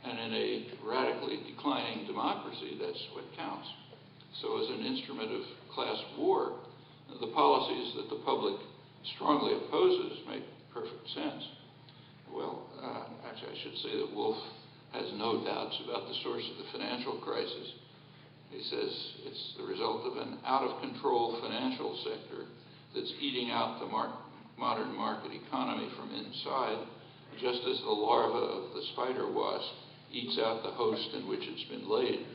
and in a radically declining democracy, that's what counts. So as an instrument of class war, the policies that the public strongly opposes make perfect sense. Well, actually, I should say that Wolf has no doubts about the source of the financial crisis. He says it's the result of an out-of-control financial sector that's eating out the modern market economy from inside, just as the larva of the spider wasp eats out the host in which it's been laid.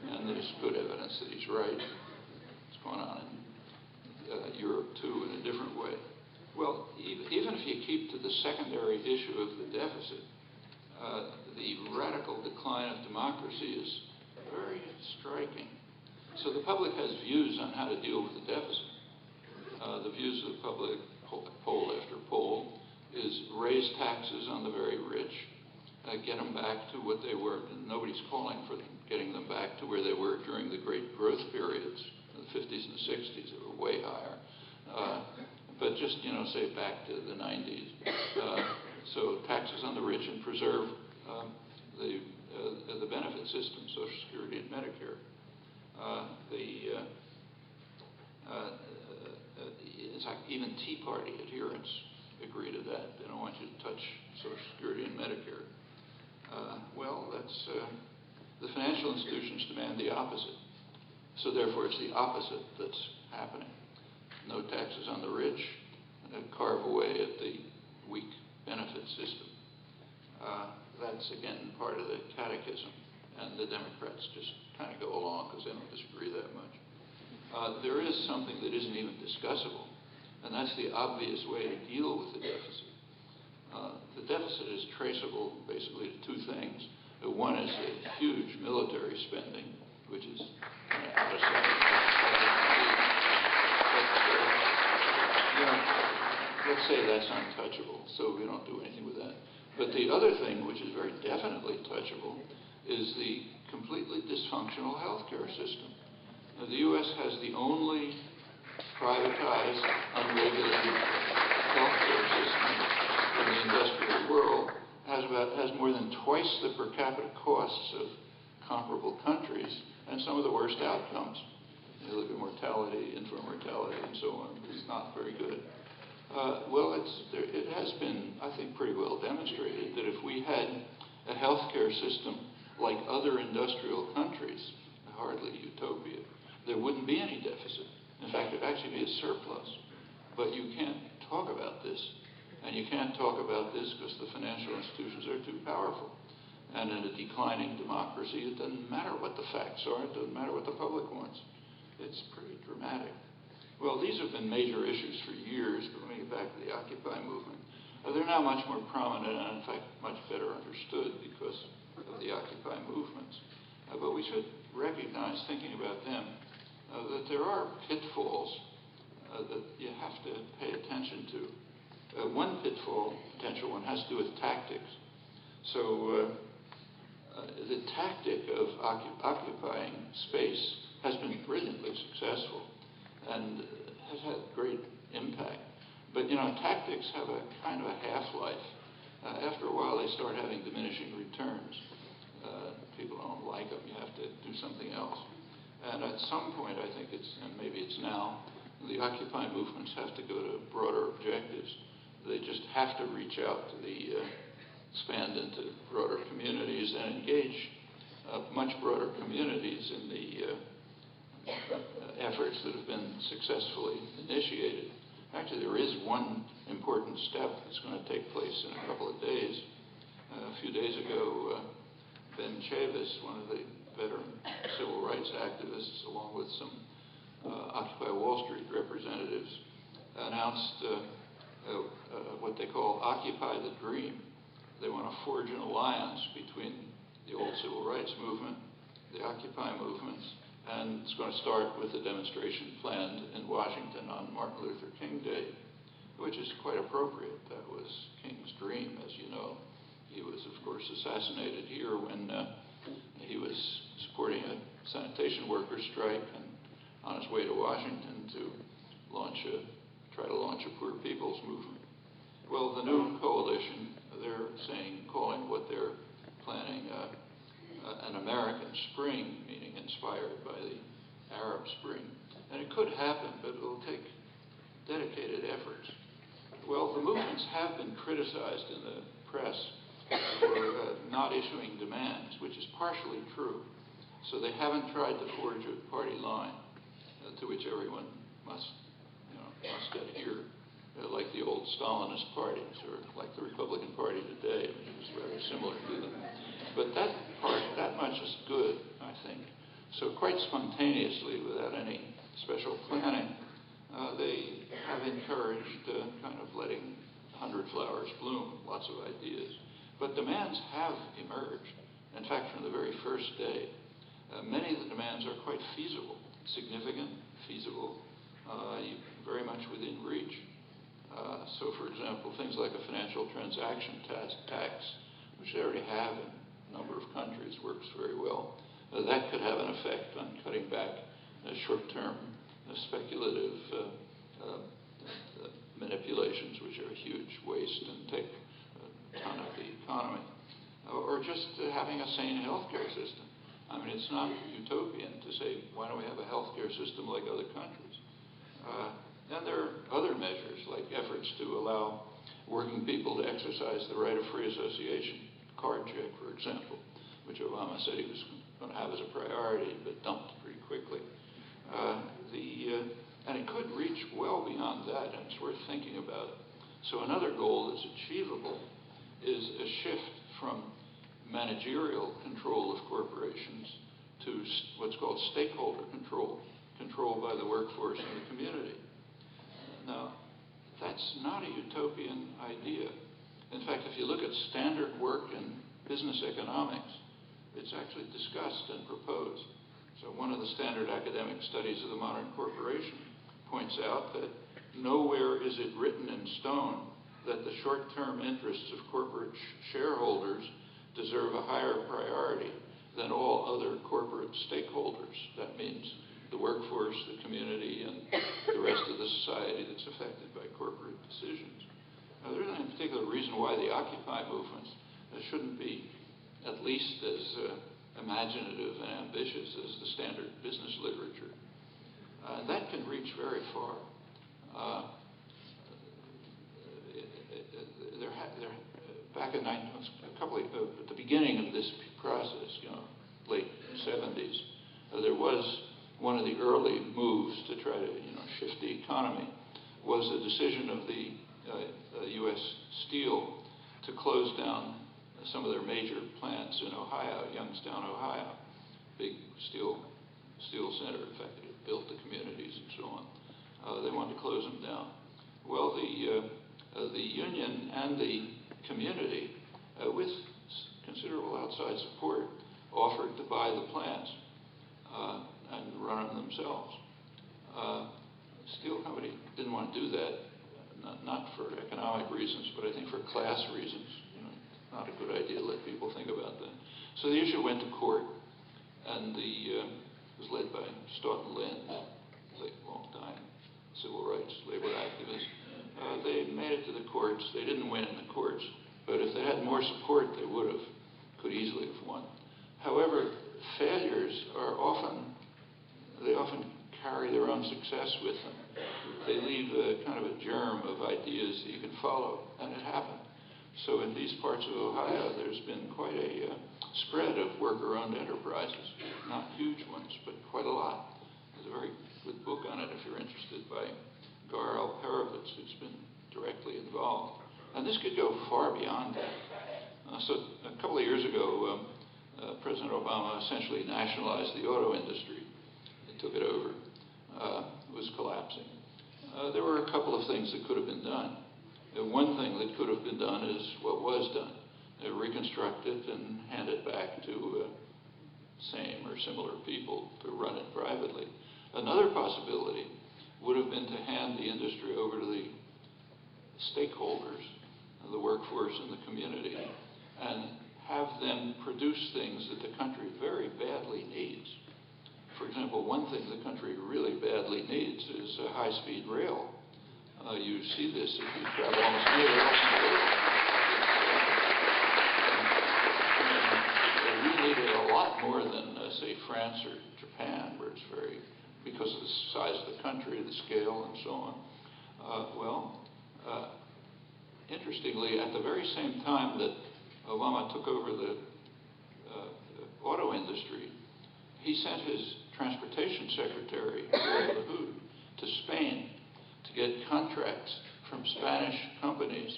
And there's good evidence that he's right. It's going on in Europe, too, in a different way. Well, even if you keep to the secondary issue of the deficit, the radical decline of democracy is very striking. So the public has views on how to deal with the deficit. The views of the public, poll after poll, is raise taxes on the very rich, get them back to what they were. Nobody's calling for getting them back to where they were during the great growth periods, the 50s and the 60s. They were way higher. But just, say back to the 90s. So taxes on the rich and preserve the benefit system, Social Security and Medicare. It's like even Tea Party adherents agree to that. They don't want you to touch Social Security and Medicare. That's the financial institutions demand the opposite. So therefore, it's the opposite that's happening. No taxes on the rich, carve away at the weak benefit system. That's, again, part of the catechism. And the Democrats just kind of go along because they don't disagree that much. There is something that isn't even discussable, and that's the obvious way to deal with the deficit. The deficit is traceable basically to two things. One is a huge military spending, which is kind of out of sight. Let's say that's untouchable, so we don't do anything with that. But the other thing, which is very definitely touchable, is the completely dysfunctional healthcare system. Now, the U.S. has the only privatized, unregulated healthcare system in the industrial world. Has more than twice the per capita costs of comparable countries, and some of the worst outcomes. You look at mortality, infant mortality, and so on. It's not very good. It has been, I think, pretty well demonstrated that if we had a healthcare system like other industrial countries, hardly utopia, there wouldn't be any deficit. In fact, it'd actually be a surplus. But you can't talk about this. And you can't talk about this because the financial institutions are too powerful. And in a declining democracy, it doesn't matter what the facts are. It doesn't matter what the public wants. It's pretty dramatic. Well, these have been major issues for years, but let me get back to the Occupy movement. They're now much more prominent and, in fact, much better understood because of the Occupy movements. But we should recognize, thinking about them, that there are pitfalls that you have to pay attention to. One pitfall, potential one, has to do with tactics. So the tactic of occupying space has been brilliantly successful and has had great impact. But, tactics have a kind of a half-life. After a while, they start having diminishing returns. People don't like them. You have to do something else. And at some point, I think and maybe it's now, the Occupy movements have to go to broader objectives. They just have to reach out to expand into broader communities and engage much broader communities in the efforts that have been successfully initiated. Actually, there is one important step that's going to take place in a couple of days. A few days ago, Ben Chavis, one of the veteran civil rights activists, along with some Occupy Wall Street representatives, announced what they call Occupy the Dream. They want to forge an alliance between the old civil rights movement, the Occupy movements, and it's going to start with a demonstration planned in Washington on Martin Luther King Day, which is quite appropriate. That was King's dream, as you know. He was, of course, assassinated here when He was supporting a sanitation workers' strike and on his way to Washington to try to launch a poor people's movement. Well, the new coalition, they're calling what they're planning an American Spring, meaning inspired by the Arab Spring. And it could happen, but it will take dedicated efforts. Well, the movements have been criticized in the press for not issuing demands, which is partially true. So they haven't tried to forge a party line to which everyone must adhere, like the old Stalinist parties or like the Republican Party today, which is rather similar to them. But that much is good, I think. So quite spontaneously, without any special planning, they have encouraged kind of letting 100 flowers bloom, lots of ideas. But demands have emerged. In fact, from the very first day, many of the demands are quite feasible, significant, feasible, very much within reach. So, for example, things like a financial transaction tax, which they already have in a number of countries, works very well. That could have an effect on cutting back short-term speculative manipulations, which are a huge waste and take a ton of the economy. Or just having a sane healthcare system. I mean, it's not utopian to say, why don't we have a healthcare system like other countries? Then there are other measures, like efforts to allow working people to exercise the right of free association, card check, for example, which Obama said he was going to have as a priority, but dumped pretty quickly. And it could reach well beyond that, and it's worth thinking about. So another goal that's achievable is a shift from managerial control of corporations to what's called stakeholder control by the workforce and the community. Now, that's not a utopian idea. In fact, if you look at standard work in business economics, it's actually discussed and proposed. So one of the standard academic studies of the modern corporation points out that nowhere is it written in stone that the short-term interests of corporate shareholders deserve a higher priority than all other corporate stakeholders. That means the workforce, the community, and the rest of the society that's affected by corporate decisions. Now, there isn't any particular reason why the Occupy movements shouldn't be at least as imaginative and ambitious as the standard business literature. That can reach very far. Back in at the beginning of this process, late 70s, there was one of the early moves to try to shift the economy was a decision of the U.S. Steel to close down some of their major plants in Ohio, Youngstown, Ohio, big steel center. In fact, it built the communities and so on. They wanted to close them down. Well, the union and the community, with considerable outside support, offered to buy the plants and run them themselves. Steel company didn't want to do that, not for economic reasons, but I think for class reasons. Not a good idea to let people think about that. So the issue went to court, and it was led by Stoughton Lynn, long-time civil rights labor activist. They made it to the courts. They didn't win in the courts, but if they had more support, they could easily have won. However, failures often carry their own success with them. They leave a kind of a germ of ideas that you can follow, and it happened. So in these parts of Ohio, there's been quite a spread of worker-owned enterprises. Not huge ones, but quite a lot. There's a very good book on it, if you're interested, by Gar Alperovitz, who's been directly involved. And this could go far beyond that. So a couple of years ago, President Obama essentially nationalized the auto industry. He took it over. It was collapsing. There were a couple of things that could have been done. One thing that could have been done is what was done. Reconstruct it and hand it back to same or similar people to run it privately. Another possibility would have been to hand the industry over to the stakeholders, the workforce and the community, and have them produce things that the country very badly needs. For example, one thing the country really badly needs is a high-speed rail. You see this if you travel almost anywhere else in the world. We need it a lot more than, say, France or Japan, where it's very, because of the size of the country, the scale, and so on. Interestingly, at the very same time that Obama took over the auto industry, he sent his transportation secretary, to Spain to get contracts from Spanish companies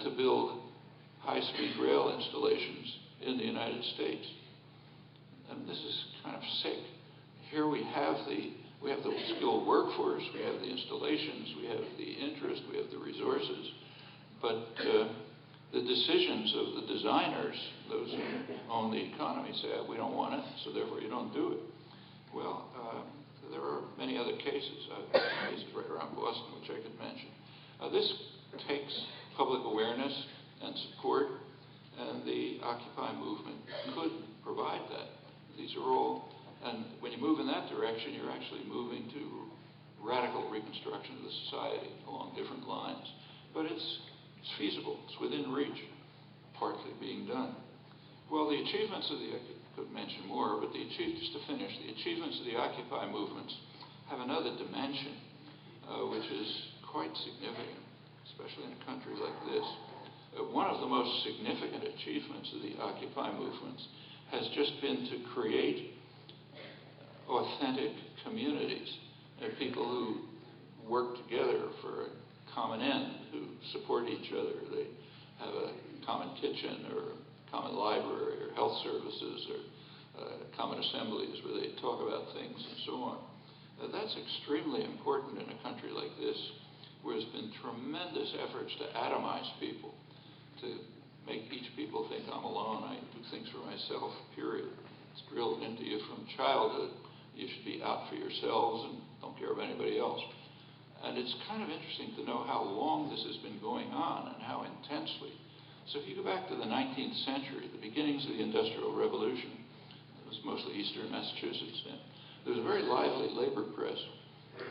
to build high-speed rail installations in the United States. And this is kind of sick. Here we have the skilled workforce, we have the installations, we have the interest, we have the resources, but the decisions of the designers, those who own the economy, say, we don't want it, so therefore you don't do it. Well, there are many other cases. Cases right around Boston, which I could mention. This takes public awareness and support, and the Occupy movement could provide that. These are all, and when you move in that direction, you're actually moving to radical reconstruction of the society along different lines. But it's feasible. It's within reach, partly being done. Well, the achievements of the, I could mention more, but just to finish, the achievements of the Occupy movements have another dimension, which is quite significant, especially in a country like this. One of the most significant achievements of the Occupy movements has just been to create authentic communities, people who work together for a common end, who support each other. They have a common kitchen or a common library or health services or common assemblies where they talk about things and so on. That's extremely important in a country like this, where there's been tremendous efforts to atomize people, to make each people think I'm alone, I do things for myself, period. It's drilled into you from childhood. You should be out for yourselves and don't care about anybody else. And it's kind of interesting to know how long this has been going on and how intensely. So if you go back to the 19th century, the beginnings of the Industrial Revolution, it was mostly eastern Massachusetts then, there was a very lively labor press.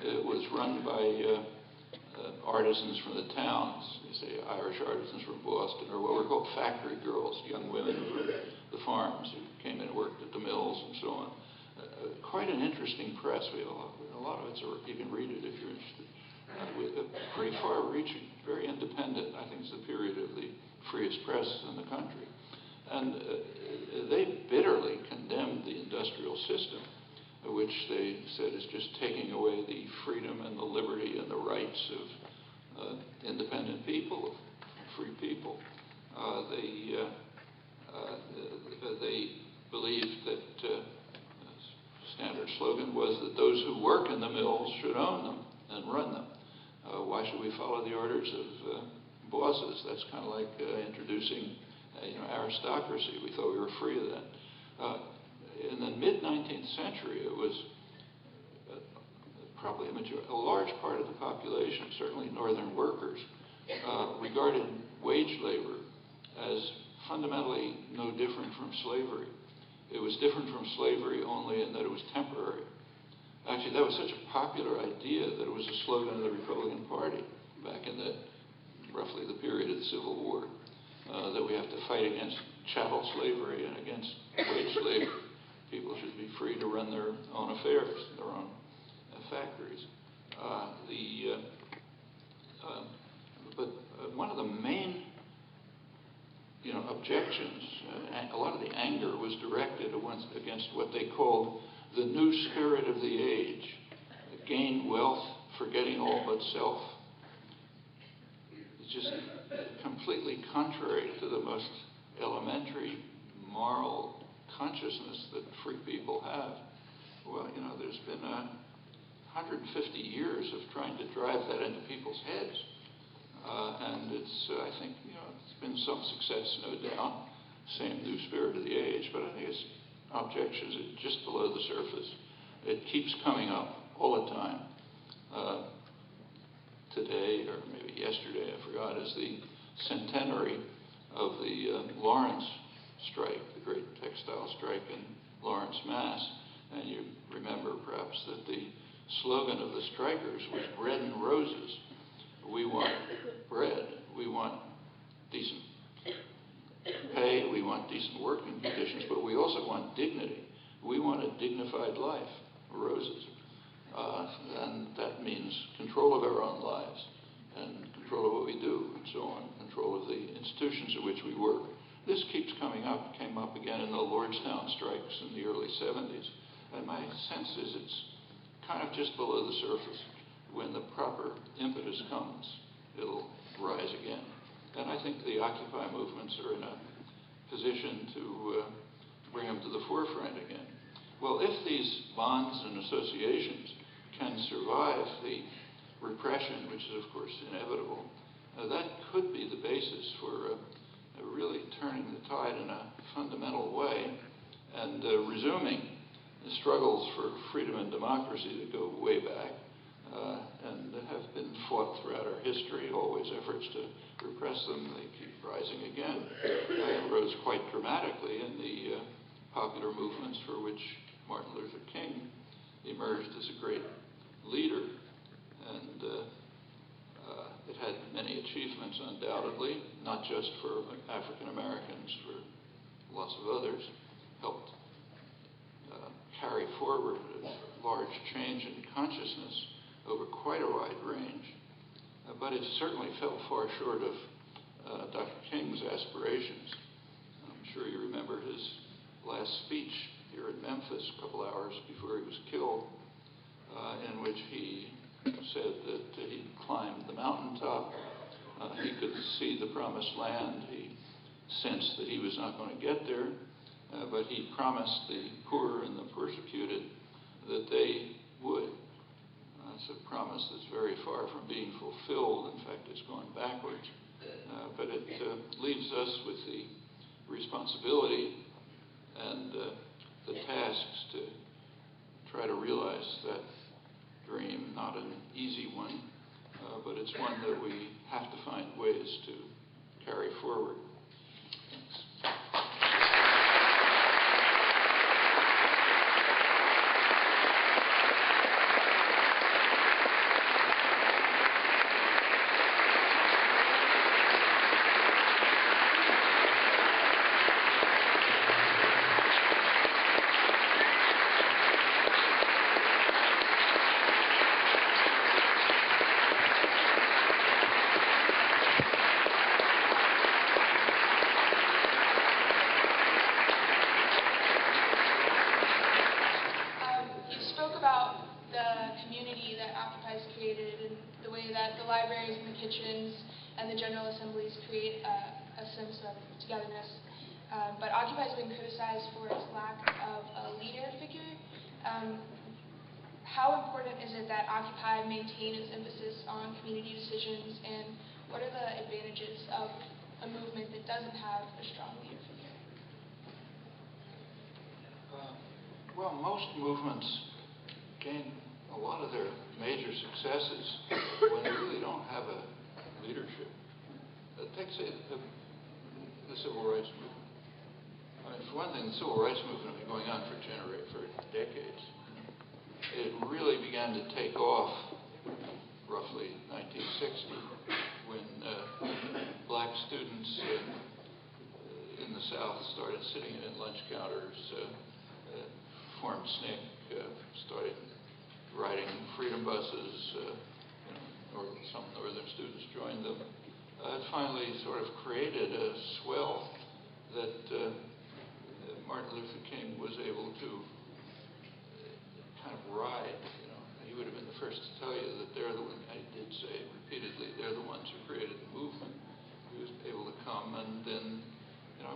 It was run by artisans from the towns, you say Irish artisans from Boston, or what were called factory girls, young women from the farms who came in and worked at the mills and so on. Quite an interesting press. We have a lot of it, so you can read it if you're interested. Pretty far-reaching, very independent. I think it's the period of the freest press in the country. And they bitterly condemned the industrial system, which they said is just taking away the freedom and the liberty and the rights of independent people, of free people. They believed that the standard slogan was that those who work in the mills should own them and run them. Why should we follow the orders of bosses? That's kind of like introducing aristocracy. We thought we were free of that. In the mid-19th century, it was probably a large part of the population, certainly northern workers, regarded wage labor as fundamentally no different from slavery. It was different from slavery only in that it was temporary. Actually, that was such a popular idea that it was a slogan of the Republican Party back in roughly the period of the Civil War, that we have to fight against chattel slavery and against wage labor. People should be free to run their own affairs, their own factories. But one of the main objections, a lot of the anger was directed against what they called the new spirit of the age, gain wealth, forgetting all but self. It's just completely contrary to the most elementary moral consciousness that free people have. Well, there's been 150 years of trying to drive that into people's heads. And I think, it's been some success, no doubt. Same new spirit of the age, but I think it's objections are just below the surface. It keeps coming up all the time. Today, or maybe yesterday, I forgot, is the centenary of the Lawrence strike, the great textile strike in Lawrence, Mass. And you remember perhaps that the slogan of the strikers was bread and roses. We want bread, we want decent pay, we want decent working conditions, but we also want dignity. We want a dignified life, roses. And that means control of our own lives and control of what we do and so on, control of the institutions in which we work. This keeps coming up, came up again in the Lordstown strikes in the early 70s. And my sense is it's kind of just below the surface. When the proper impetus comes, it'll rise again. And I think the Occupy movements are in a position to bring them to the forefront again. Well, if these bonds and associations can survive the repression, which is, of course, inevitable, that could be the basis for really turning the tide in a fundamental way and resuming the struggles for freedom and democracy that go way back and have been fought throughout our history, always efforts to repress them. They keep rising again. It rose quite dramatically in the popular movements for which Martin Luther King emerged as a great leader. And it had many achievements, undoubtedly, not just for African Americans, for lots of others, helped carry forward a large change in consciousness over quite a wide range. But it certainly fell far short of Dr. King's aspirations. I'm sure you remember his last speech here in Memphis a couple hours before he was killed, in which he said that he climbed the mountaintop. He could see the promised land. He sensed that he was not going to get there, but he promised the poor and the persecuted that they would. It's a promise that's very far from being fulfilled. In fact, it's gone backwards. But it leaves us with the responsibility and the tasks to try to realize that dream. Not an easy one, but it's one that we have to find ways to carry forward. Thanks. And the General Assemblies create a sense of togetherness. But Occupy has been criticized for its lack of a leader figure. How important is it that Occupy maintain its emphasis on community decisions, and what are the advantages of a movement that doesn't have a strong leader figure? Well, most movements gain a lot of their major successes when they really don't have a leadership. Take, say, the civil rights movement. I mean, for one thing, the civil rights movement had been going on for decades. It really began to take off roughly 1960 when black students in the South started sitting in lunch counters, formed SNCC, started riding freedom buses, or some northern students joined them. It finally sort of created a swell that Martin Luther King was able to kind of ride. He would have been the first to tell you that they're the ones, I did say repeatedly, they're the ones who created the movement. He was able to come and then,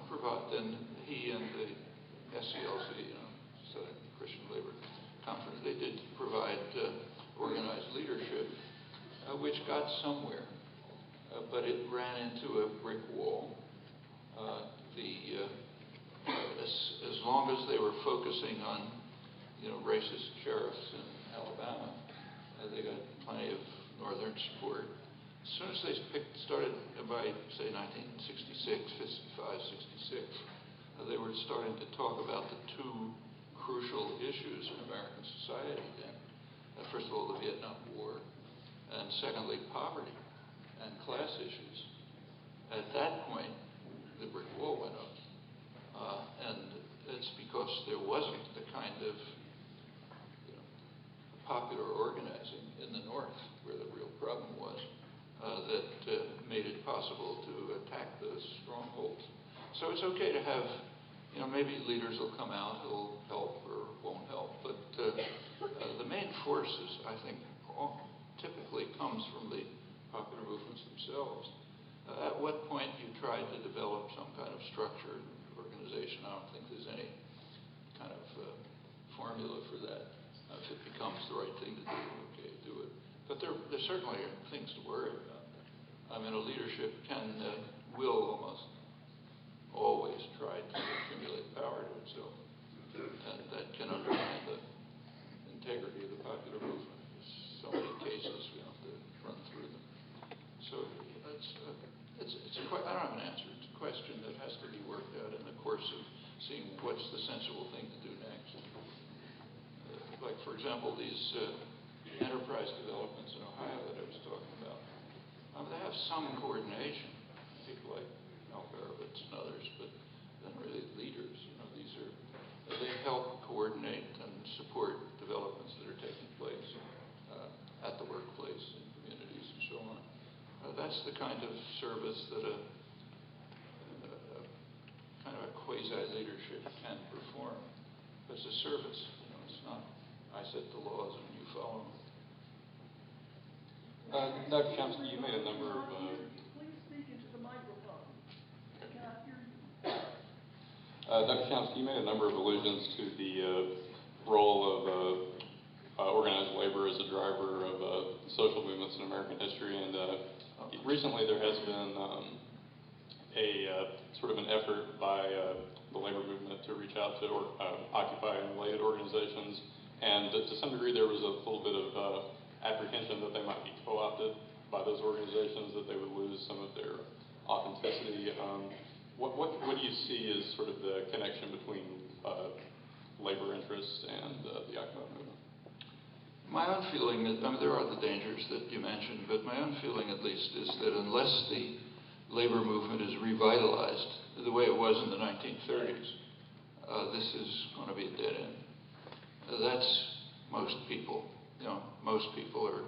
provide, then he and the SCLC, Southern Christian Labor Conference, they did provide organized leadership, which got somewhere. But it ran into a brick wall. As long as they were focusing on, racist sheriffs in Alabama, they got plenty of northern support. As soon as they started by, say, 1966, 65, 66, they were starting to talk about the two crucial issues in American society then. First of all, the Vietnam War, and secondly, poverty and class issues. At that point, the brick wall went up. And it's because there wasn't the kind of popular organizing in the North, where the real problem was, that made it possible to attack those strongholds. So it's okay to have, maybe leaders will come out who'll help or won't help, but the main forces, I think, typically comes from the popular movements themselves. At what point you try to develop some kind of structure, organization, I don't think there's any kind of formula for that. If it becomes the right thing to do, okay, do it. But there certainly are things to worry about. I mean, a leadership will almost always try to accumulate power to itself, and that can undermine the integrity of the popular movement. There's so many cases we have to run through them. So I don't have an answer. It's a question that has to be worked out in the course of seeing what's the sensible thing to do next. Like, for example, these enterprise developments in Ohio that I was talking about, they have some coordination. People like Al Barovitz and others, but then really leaders. They help coordinate and support developments that are taking place at the workplace, in communities, and so on. That's the kind of service that a kind of a quasi-leadership can perform. It's a service. It's not, I set the laws and you follow them. Dr. Chomsky, you made a number of... Please speak into the microphone. I cannot hear you. Dr. Chomsky, you made a number of allusions to the role of organized labor as a driver of social movements in American history, and recently there has been a sort of an effort by the labor movement to reach out to Occupy and related organizations, and to some degree there was a little bit of apprehension that they might be co-opted by those organizations, that they would lose some of their authenticity. What do you see as sort of the connection between labor interests and the Occupy movement? My own feeling, there are the dangers that you mentioned, but my own feeling at least is that unless the labor movement is revitalized the way it was in the 1930s, this is going to be a dead end. That's most people. Most people are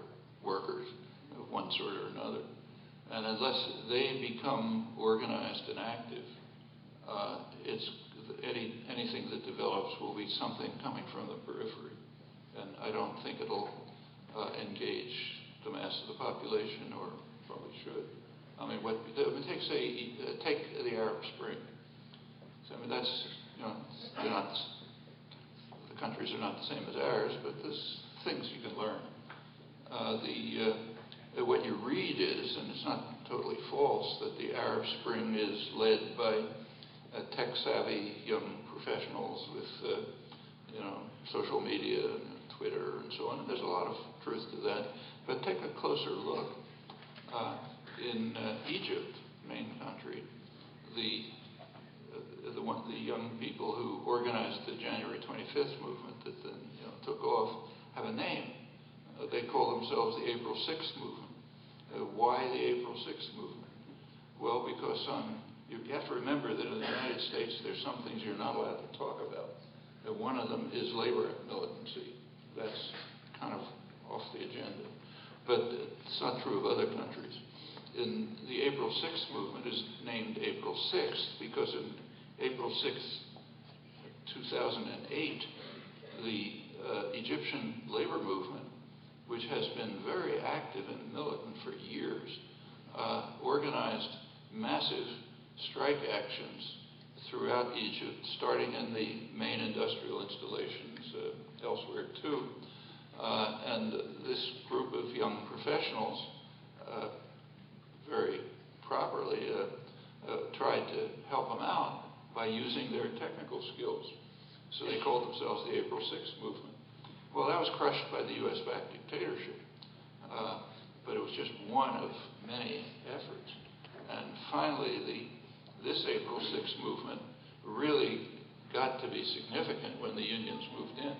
workers of one sort or another. And unless they become organized and active, anything that develops will be something coming from the periphery. And I don't think it'll engage the mass of the population, or probably should. Take the Arab Spring. So, that's, they're not, the countries are not the same as ours, but there's things you can learn. What you read is, and it's not totally false, that the Arab Spring is led by tech-savvy young professionals with, social media and Twitter and so on. And there's a lot of truth to that. But take a closer look. In Egypt, main country, the young people who organized the January 25th movement that then took off have a name. They call themselves the April 6th movement. Why the April 6th movement? Well, because you have to remember that in the United States there's some things you're not allowed to talk about. One of them is labor militancy. That's kind of off the agenda. But it's not true of other countries. In the April 6th movement is named April 6th because in April 6th, 2008, the Egyptian labor movement, which has been very active and militant for years, organized massive strike actions throughout Egypt, starting in the main industrial installations elsewhere too. And this group of young professionals very properly tried to help them out by using their technical skills. So they called themselves the April 6th movement. Well, that was crushed by the U.S.-backed dictatorship, but it was just one of many efforts. And finally, this April 6th movement really got to be significant when the unions moved in.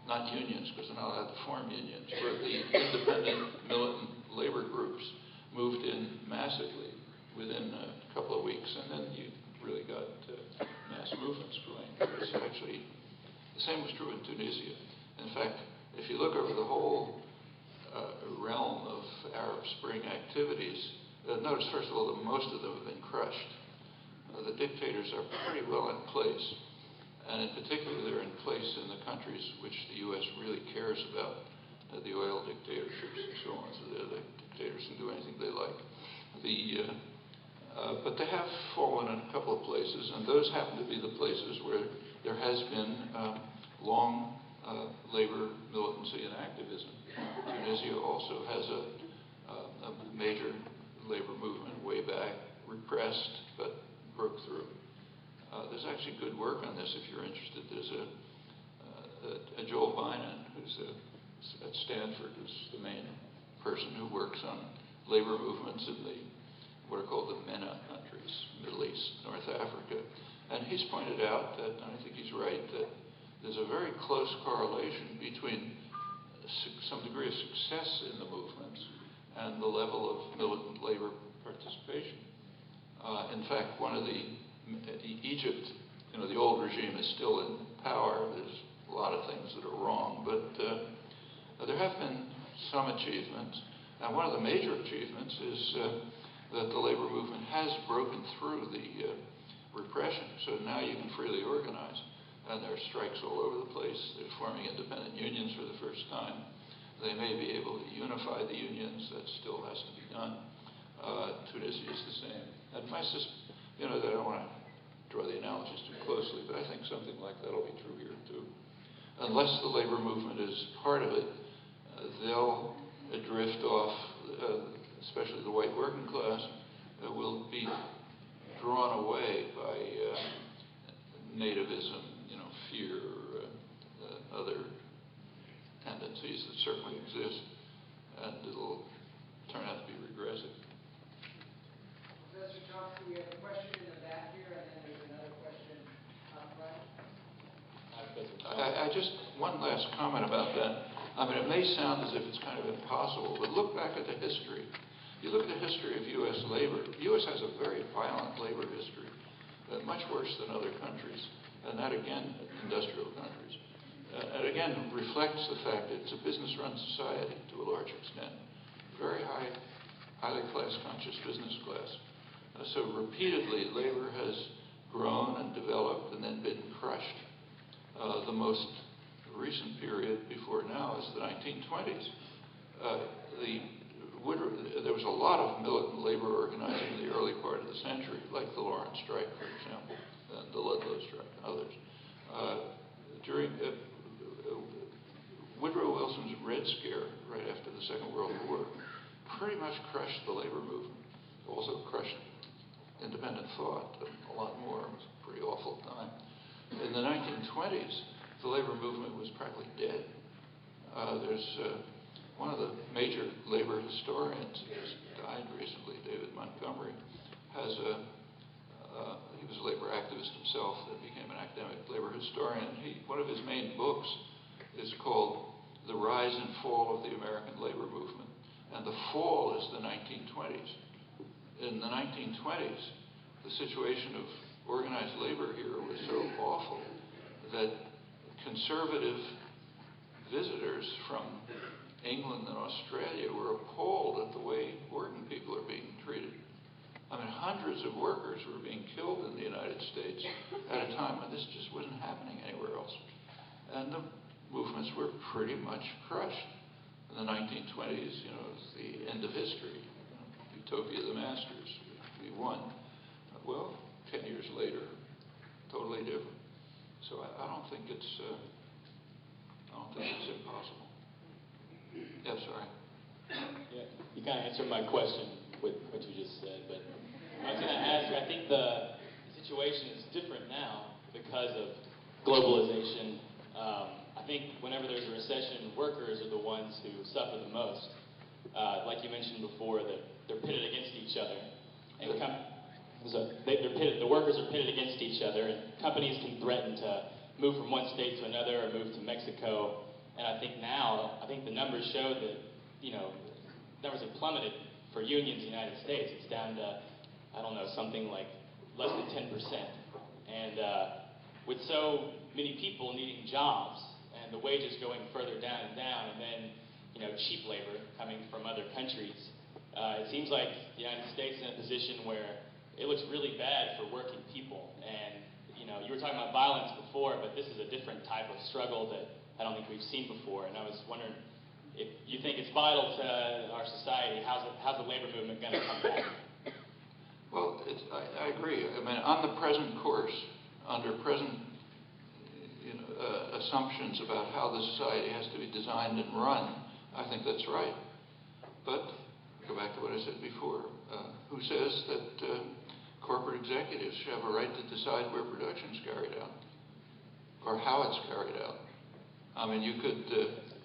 Not unions, because they're not allowed to form unions, but the independent militant labor groups moved in massively within a couple of weeks, and then you really got mass movements going. It's actually, the same was true in Tunisia. In fact, if you look over the whole realm of Arab Spring activities, notice first of all that most of them have been crushed. The dictators are pretty well in place. And in particular, they're in place in the countries which the U.S. really cares about, the oil dictatorships and so on. So the dictators can do anything they like. But they have fallen in a couple of places, and those happen to be the places where there has been long labor militancy and activism. Tunisia also has a major labor movement way back, repressed, but broke through. There's actually good work on this if you're interested. There's a Joel Bynum, who's at Stanford, who's the main person who works on labor movements in what are called the MENA countries, Middle East, North Africa. And he's pointed out that, and I think he's right, that there's a very close correlation between some degree of success in the movements and the level of militant labor participation. In fact, Egypt, the old regime is still in power. There's a lot of things that are wrong, but there have been some achievements. And one of the major achievements is that the labor movement has broken through the repression. So now you can freely organize. And there are strikes all over the place. They're forming independent unions for the first time. They may be able to unify the unions. That still has to be done. Tunisia is the same. And my sister, I don't want to draw the analogies too closely, but I think something like that will be true here too. Unless the labor movement is part of it, they'll drift off, especially the white working class, will be drawn away by nativism, fear, other tendencies that certainly exist, and it'll turn out to be regressive. Professor Chomsky, we have a question in the back here, and then there's another question up front. I just, one last comment about that. It may sound as if it's kind of impossible, but look back at the history. You look at the history of U.S. labor. The U.S. has a very violent labor history, much worse than other countries, and that again, industrial countries. And again, reflects the fact that it's a business-run society to a large extent. Very highly class-conscious business class. So repeatedly, labor has grown and developed and then been crushed. The most recent period before now is the 1920s. There was a lot of militant labor organizing in the early part of the century, like the Lawrence Strike, for example, and the Ludlow Strike, and others. During Woodrow Wilson's Red Scare, right after the Second World War, pretty much crushed the labor movement. Also crushed independent thought a lot more. It was a pretty awful time. In the 1920s, the labor movement was practically dead. There's one of the major labor historians who just died recently, David Montgomery, he was a labor activist himself that became an academic labor historian. One of his main books is called The Rise and Fall of the American Labor Movement. And the fall is the 1920s. In the 1920s, the situation of organized labor here was so awful that conservative visitors from England and Australia were appalled at the way working people are being treated. Hundreds of workers were being killed in the United States at a time when this just wasn't happening anywhere else. And the movements were pretty much crushed. In the 1920s, it was the end of history. Utopia of the masters. We won. Well, 10 years later, totally different. So I don't think it's impossible. Yeah, sorry. Yeah, you kind of answered my question with what you just said, but I was going to ask you, I think the situation is different now because of globalization. I think whenever there's a recession, workers are the ones who suffer the most. Like you mentioned before, that they're pitted against each other. And the workers are pitted against each other, and companies can threaten to move from one state to another or move to Mexico. And I think now, the numbers show that, numbers have plummeted for unions in the United States. It's down to, something like less than 10%. And with so many people needing jobs and the wages going further down and down, and then, cheap labor coming from other countries, it seems like the United States is in a position where it looks really bad for working people. And, you were talking about violence before, but this is a different type of struggle that I don't think we've seen before. And I was wondering if you think it's vital to our society. How's the labor movement going to come back? Well, I agree. I mean, on the present course, under present assumptions about how the society has to be designed and run, I think that's right. But go back to what I said before. Who says that corporate executives have a right to decide where production is carried out or how it's carried out? I mean, you could,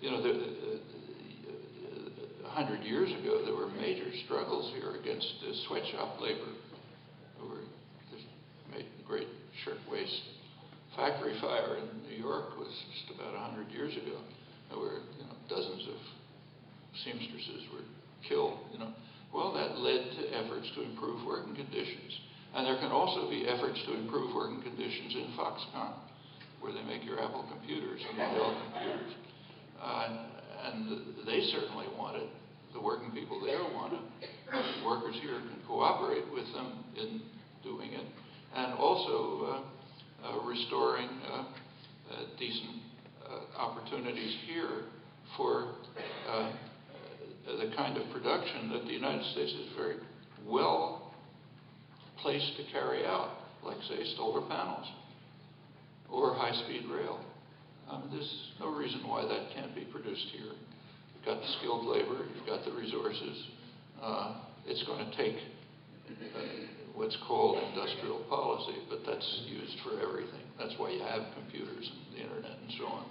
100 years ago, there were major struggles here against sweatshop labor, who were just made the great shirtwaist factory fire in New York was just about 100 years ago. There were, dozens of seamstresses were killed. Well, that led to efforts to improve working conditions. And there can also be efforts to improve working conditions in Foxconn, where they make your Apple computers and Dell computers. And they certainly want it. The working people there want it. Workers here can cooperate with them in doing it. And also restoring decent opportunities here for the kind of production that the United States is very well placed to carry out, like, say, solar panels or high-speed rail. There's no reason why that can't be produced here. You've got the skilled labor, you've got the resources. It's going to take what's called industrial policy, but that's used for everything. That's why you have computers and the internet and so on.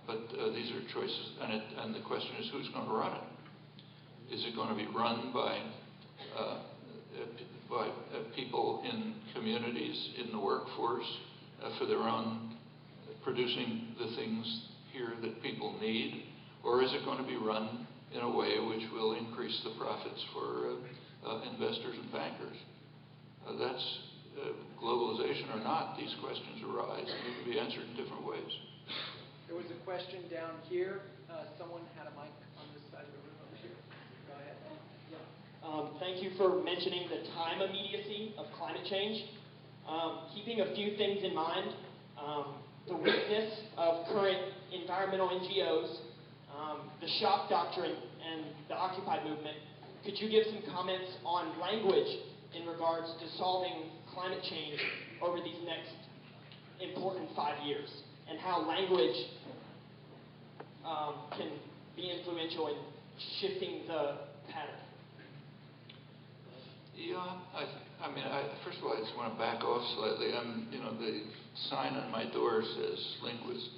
But these are choices, and the question is, who's going to run it? Is it going to be run by people in communities in the workforce for their own producing the things here that people need, or is it going to be run in a way which will increase the profits for investors and bankers? That's globalization or not. These questions arise and they can be answered in different ways. There was a question down here. Someone had a mic on this side of the room over here. Go ahead. Yeah. Thank you for mentioning the time immediacy of climate change. Keeping a few things in mind, the weakness of current environmental NGOs, the shock doctrine, and the Occupy movement, could you give some comments on language in regards to solving climate change over these next important 5 years, and how language can be influential in shifting the pattern? Yeah, first of all, I just want to back off slightly. The sign on my door says linguist,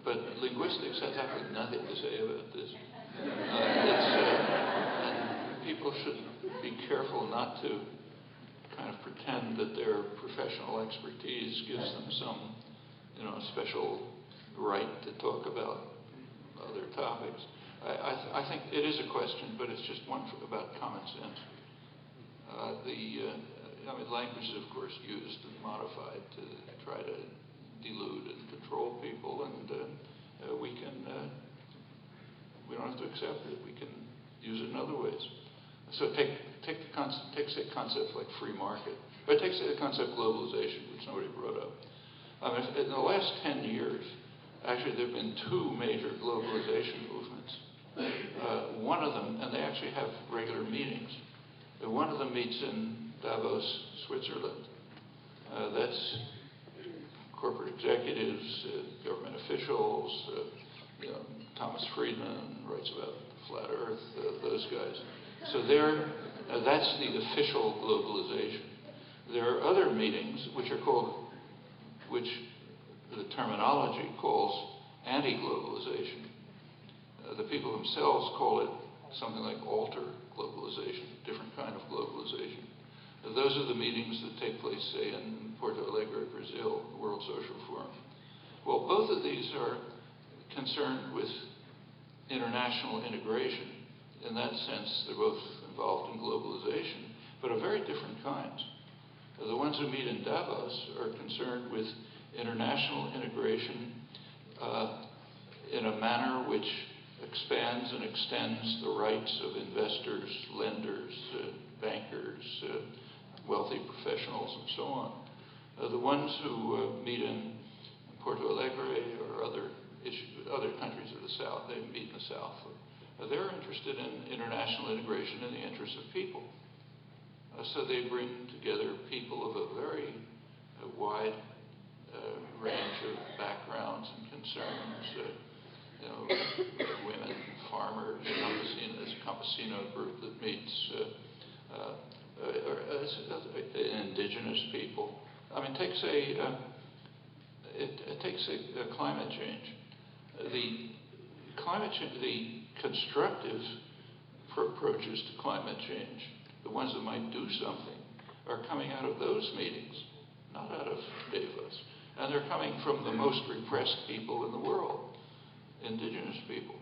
but linguistics has absolutely nothing to say about this. And people should be careful not to kind of pretend that their professional expertise gives them some, special right to talk about other topics. I think it is a question, but it's just one about common sense. Language is, of course, used and modified to try to delude and control people, and we don't have to accept it. We can use it in other ways. So take a concept like free market, but take the concept globalization, which nobody brought up. In the last 10 years, actually, there have been two major globalization movements. One of them, and they actually have regular meetings. One of them meets in Davos, Switzerland. That's corporate executives, government officials, Thomas Friedman writes about flat Earth, those guys. So that's the official globalization. There are other meetings which the terminology calls anti-globalization. The people themselves call it something like alter globalization, different kind of globalization. Those are the meetings that take place, say, in Porto Alegre, Brazil, the World Social Forum. Well, both of these are concerned with international integration. In that sense, they're both involved in globalization, but of very different kinds. The ones who meet in Davos are concerned with international integration in a manner which expands and extends the rights of investors, lenders, bankers, wealthy professionals, and so on. The ones who meet in Porto Alegre or other countries of the South, they meet in the South, they're interested in international integration in the interests of people. So they bring together people of a very wide range of backgrounds and concerns. Women, farmers, there's a campesino group that meets indigenous people. I mean, take climate change. The constructive approaches to climate change, the ones that might do something, are coming out of those meetings, not out of Davos. And they're coming from the most repressed people in the world, indigenous people.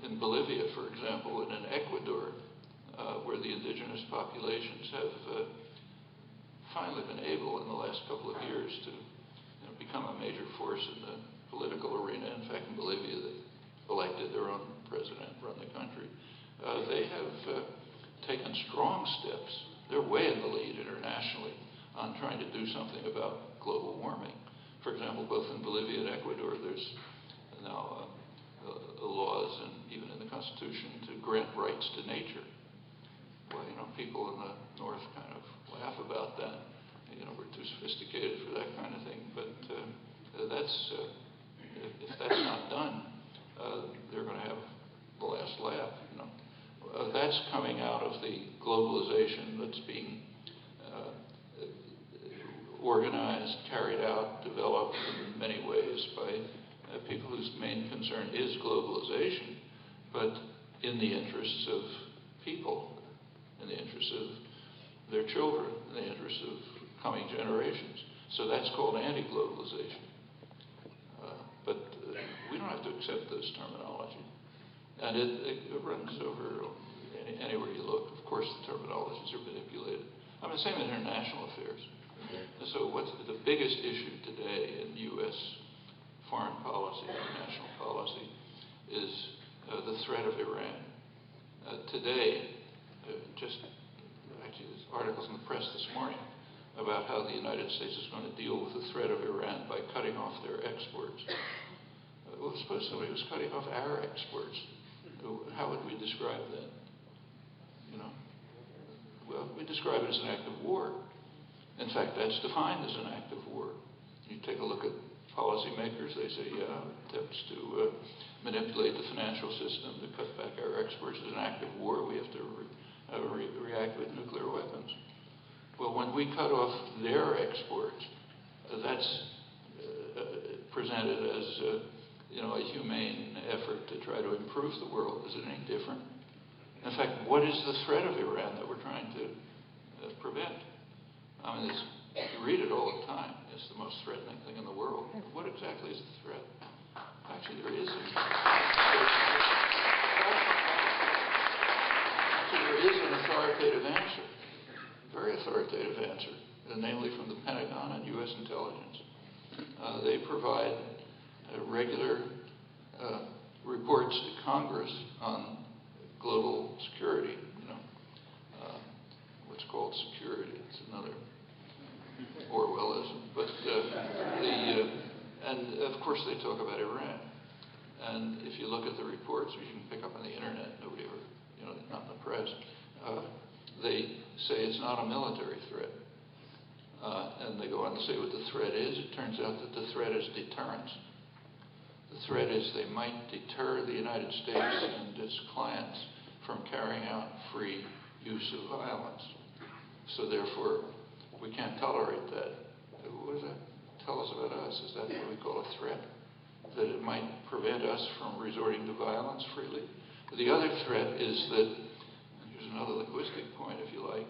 In Bolivia, for example, and in Ecuador, where the indigenous populations have finally been able in the last couple of years to become a major force in the political arena. In fact, in Bolivia, they elected their own president, run the country. They have taken strong steps. They're way in the lead internationally on trying to do something about global warming. For example, both in Bolivia and Ecuador, there's now laws and even in the Constitution to grant rights to nature. Well, people in the North kind of laugh about that. We're too sophisticated for that kind of thing. But if that's not done, they're going to have the last laugh. That's coming out of the globalization that's being organized, carried out, developed in many ways by people whose main concern is globalization, but in the interests of people, in the interests of their children, in the interests of coming generations. So that's called anti-globalization. But we don't have to accept this terminology. And it runs over anywhere you look. Of course, the terminologies are manipulated. I mean, same in international affairs. So what's the biggest issue today in U.S. foreign policy, international policy, is the threat of Iran. Today, actually there's articles in the press this morning about how the United States is going to deal with the threat of Iran by cutting off their exports. Well, suppose somebody was cutting off our exports. How would we describe that? Well, we describe it as an act of war. In fact, that's defined as an act of war. You take a look at policymakers, they say, attempts to manipulate the financial system to cut back our exports is an act of war. We have to react with nuclear weapons. Well, when we cut off their exports, that's presented as a humane effort to try to improve the world. Is it any different? In fact, what is the threat of Iran that we're trying to prevent? I mean, you read it all the time. It's the most threatening thing in the world. What exactly is the threat? Actually, there is an authoritative answer, very authoritative answer, namely from the Pentagon and U.S. intelligence. They provide regular reports to Congress on global security. What's called security. It's another Orwellism. But and of course they talk about Iran. And if you look at the reports, you can pick up on the internet. Nobody ever, not in the press. They say it's not a military threat. And they go on to say what the threat is. It turns out that the threat is deterrence. The threat is they might deter the United States and its clients from carrying out free use of violence. So therefore, we can't tolerate that. What does that tell us about us? Is that what we call a threat? That it might prevent us from resorting to violence freely? The other threat is that, and here's another linguistic point, if you like,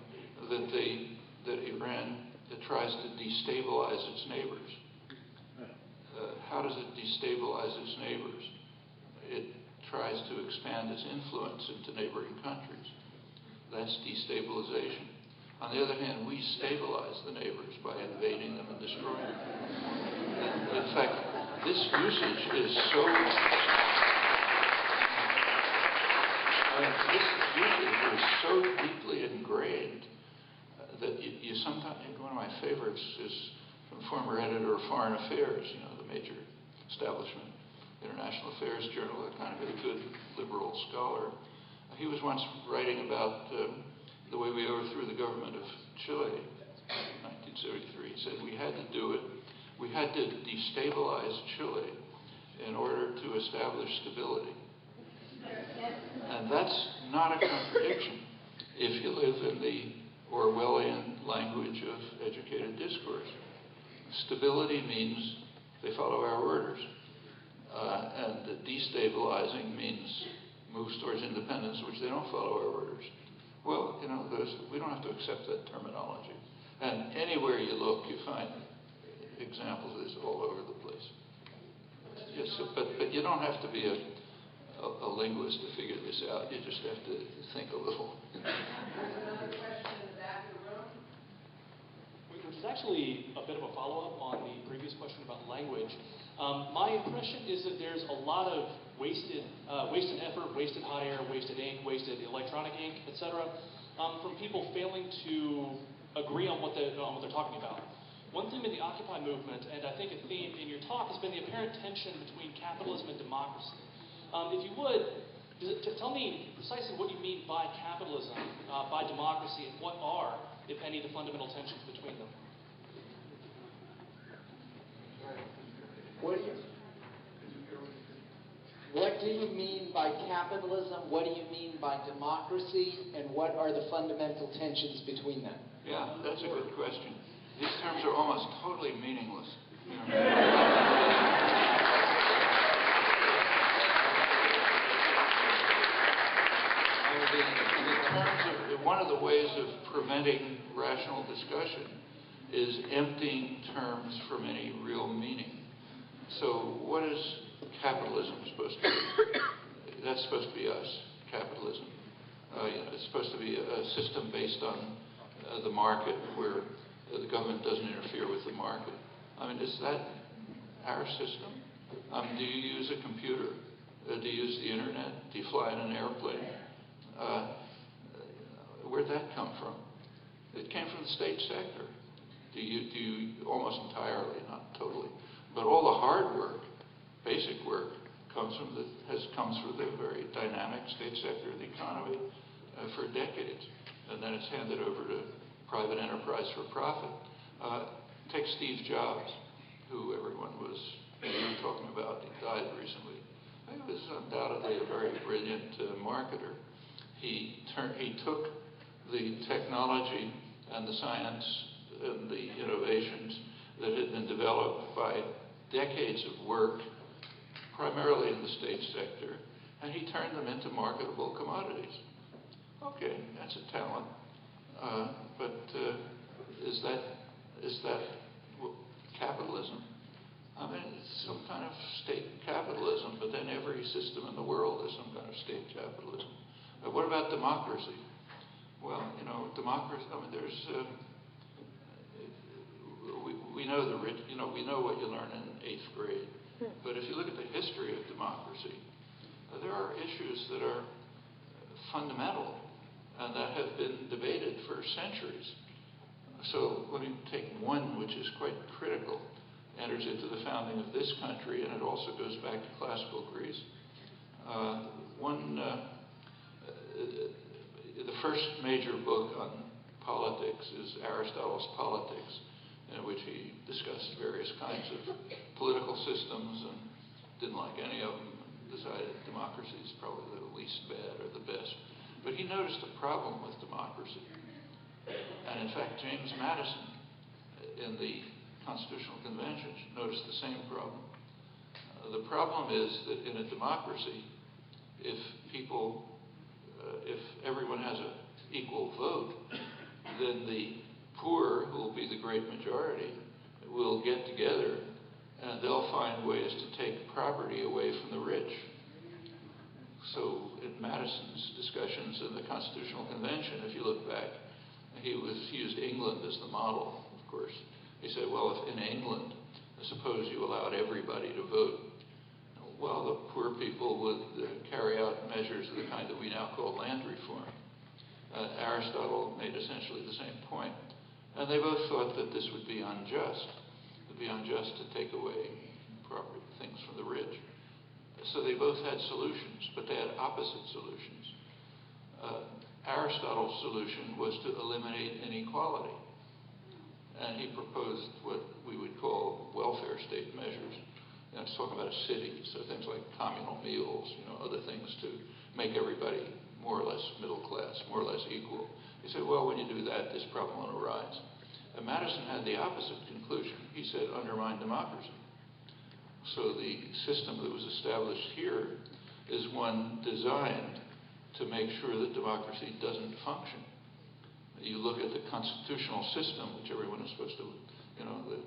that Iran tries to destabilize its neighbors. How does it destabilize its neighbors? It tries to expand its influence into neighboring countries. That's destabilization. On the other hand, we stabilize the neighbors by invading them and destroying them. And in fact, this usage is so... this usage is so deeply ingrained that you sometimes... One of my favorites is from former editor of Foreign Affairs, the major establishment international affairs journal, a kind of a good liberal scholar. He was once writing about the way we overthrew the government of Chile in 1973. He said we had to do it. We had to destabilize Chile in order to establish stability. And that's not a contradiction if you live in the Orwellian language of educated discourse. Stability means they follow our orders. And destabilizing means moves towards independence, which they don't follow our orders. Well, we don't have to accept that terminology. And anywhere you look, you find examples of this all over the place. Yes, but you don't have to be a linguist to figure this out. You just have to think a little. Another question in the back of the room? Which is actually a bit of a follow-up on the previous question about language. My impression is that there's a lot of wasted effort, wasted hire, wasted ink, wasted electronic ink, etc., from people failing to agree on what they're talking about. One theme in the Occupy movement, and I think a theme in your talk, has been the apparent tension between capitalism and democracy. If you would, tell me precisely what you mean by capitalism, by democracy, and what are, if any, the fundamental tensions between them. What do you mean by capitalism? What do you mean by democracy? And what are the fundamental tensions between them? Yeah, that's a good question. These terms are almost totally meaningless. In terms of one of the ways of preventing rational discussion is emptying terms from any real meaning. So what is capitalism supposed to be? That's supposed to be us, capitalism. It's supposed to be a system based on the market where the government doesn't interfere with the market. I mean, is that our system? Do you use a computer? Do you use the internet? Do you fly in an airplane? Where'd that come from? It came from the state sector. Do you almost entirely, not totally, but all the hard work, basic work, has come through the very dynamic state sector of the economy for decades, and then it's handed over to private enterprise for profit. Take Steve Jobs, who everyone was talking about. He died recently. He was undoubtedly a very brilliant marketer. He took the technology and the science and the innovations that had been developed by decades of work, primarily in the state sector, and he turned them into marketable commodities. Okay, that's a talent. But is that capitalism? I mean, it's some kind of state capitalism, but then every system in the world is some kind of state capitalism. What about democracy? Well, democracy. I mean, there's we know we know what you learn in 8th grade, but if you look at the history of democracy, there are issues that are fundamental and that have been debated for centuries. So let me take one which is quite critical, enters into the founding of this country, and it also goes back to classical Greece. The first major book on politics is Aristotle's Politics, in which he discussed various kinds of political systems and didn't like any of them, and decided democracy is probably the least bad or the best. But he noticed a problem with democracy. And in fact, James Madison in the Constitutional Convention noticed the same problem. The problem is that in a democracy, if everyone has an equal vote, then the poor, who will be the great majority, will get together and they'll find ways to take property away from the rich. So in Madison's discussions in the Constitutional Convention, if you look back, he used England as the model, of course. He said, well, if in England, suppose you allowed everybody to vote, well, the poor people would carry out measures of the kind that we now call land reform. Aristotle made essentially the same point. And they both thought that this would be unjust. It would be unjust to take away property, things from the rich. So they both had solutions, but they had opposite solutions. Aristotle's solution was to eliminate inequality. And he proposed what we would call welfare state measures. Let's talk about a city, so things like communal meals, other things to make everybody more or less middle class, more or less equal. He said, well, when you do that, this problem won't arise. And Madison had the opposite conclusion. He said, undermine democracy. So the system that was established here is one designed to make sure that democracy doesn't function. You look at the constitutional system, which everyone is supposed to, the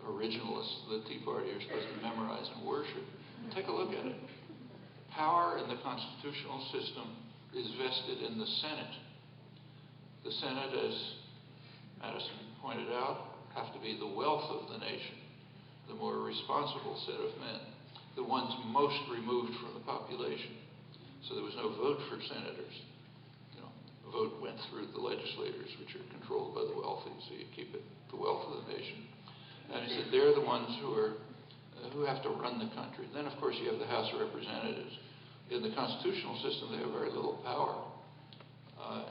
originalists, the Tea Party, are supposed to memorize and worship. Take a look at it. Power in the constitutional system is vested in the Senate. The Senate, as Madison pointed out, have to be the wealth of the nation, the more responsible set of men, the ones most removed from the population. So there was no vote for senators. A vote went through the legislators, which are controlled by the wealthy, so you keep it the wealth of the nation. And he said they're the ones who have to run the country. Then, of course, you have the House of Representatives. In the constitutional system, they have very little power,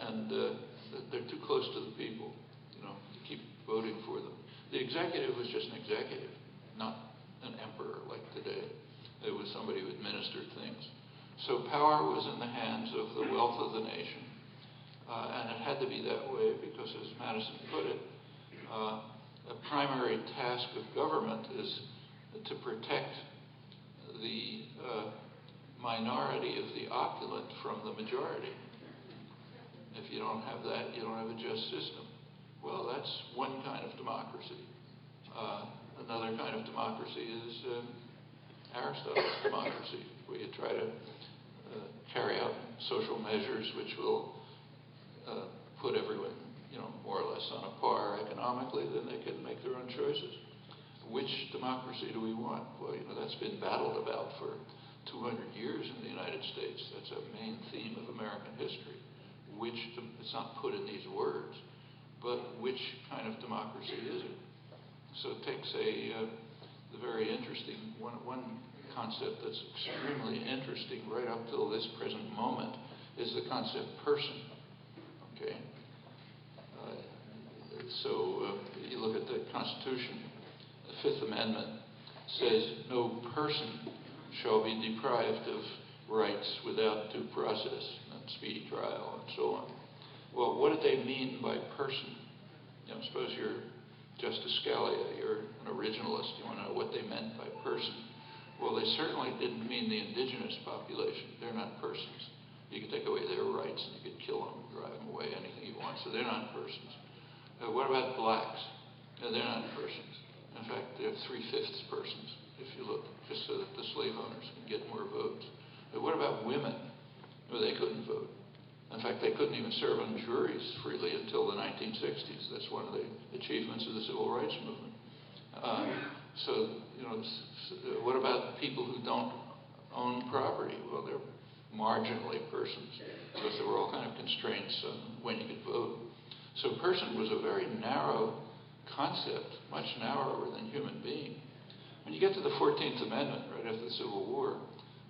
and they're too close to the people, to keep voting for them. The executive was just an executive, not an emperor like today. It was somebody who administered things. So power was in the hands of the wealth of the nation, and it had to be that way because, as Madison put it, a primary task of government is to protect the minority of the opulent from the majority. If you don't have that, you don't have a just system. Well, that's one kind of democracy. Another kind of democracy is Aristotle's democracy, where you try to carry out social measures which will put everyone, more or less on a par economically, then they can make their own choices. Which democracy do we want? Well, that's been battled about for 200 years in the United States. That's a main theme of American history. It's not put in these words, but which kind of democracy is it? So it takes the very interesting, one concept that's extremely interesting right up till this present moment is the concept person. Okay? So you look at the Constitution, the Fifth Amendment says no person shall be deprived of rights without due process and speedy trial and so on. Well, what did they mean by person? Suppose you're Justice Scalia, you're an originalist, you want to know what they meant by person. Well, they certainly didn't mean the indigenous population. They're not persons. You could take away their rights and you could kill them, drive them away, anything you want. So they're not persons. What about blacks? No, they're not persons. In fact, they're 3/5 persons, if you look, just so that the slave owners can get more votes. What about women? Well, they couldn't vote. In fact, they couldn't even serve on juries freely until the 1960s. That's one of the achievements of the civil rights movement. What about people who don't own property? Well, they're marginally persons because there were all kind of constraints on when you could vote. So person was a very narrow concept, much narrower than human being. When you get to the 14th Amendment, right after the Civil War,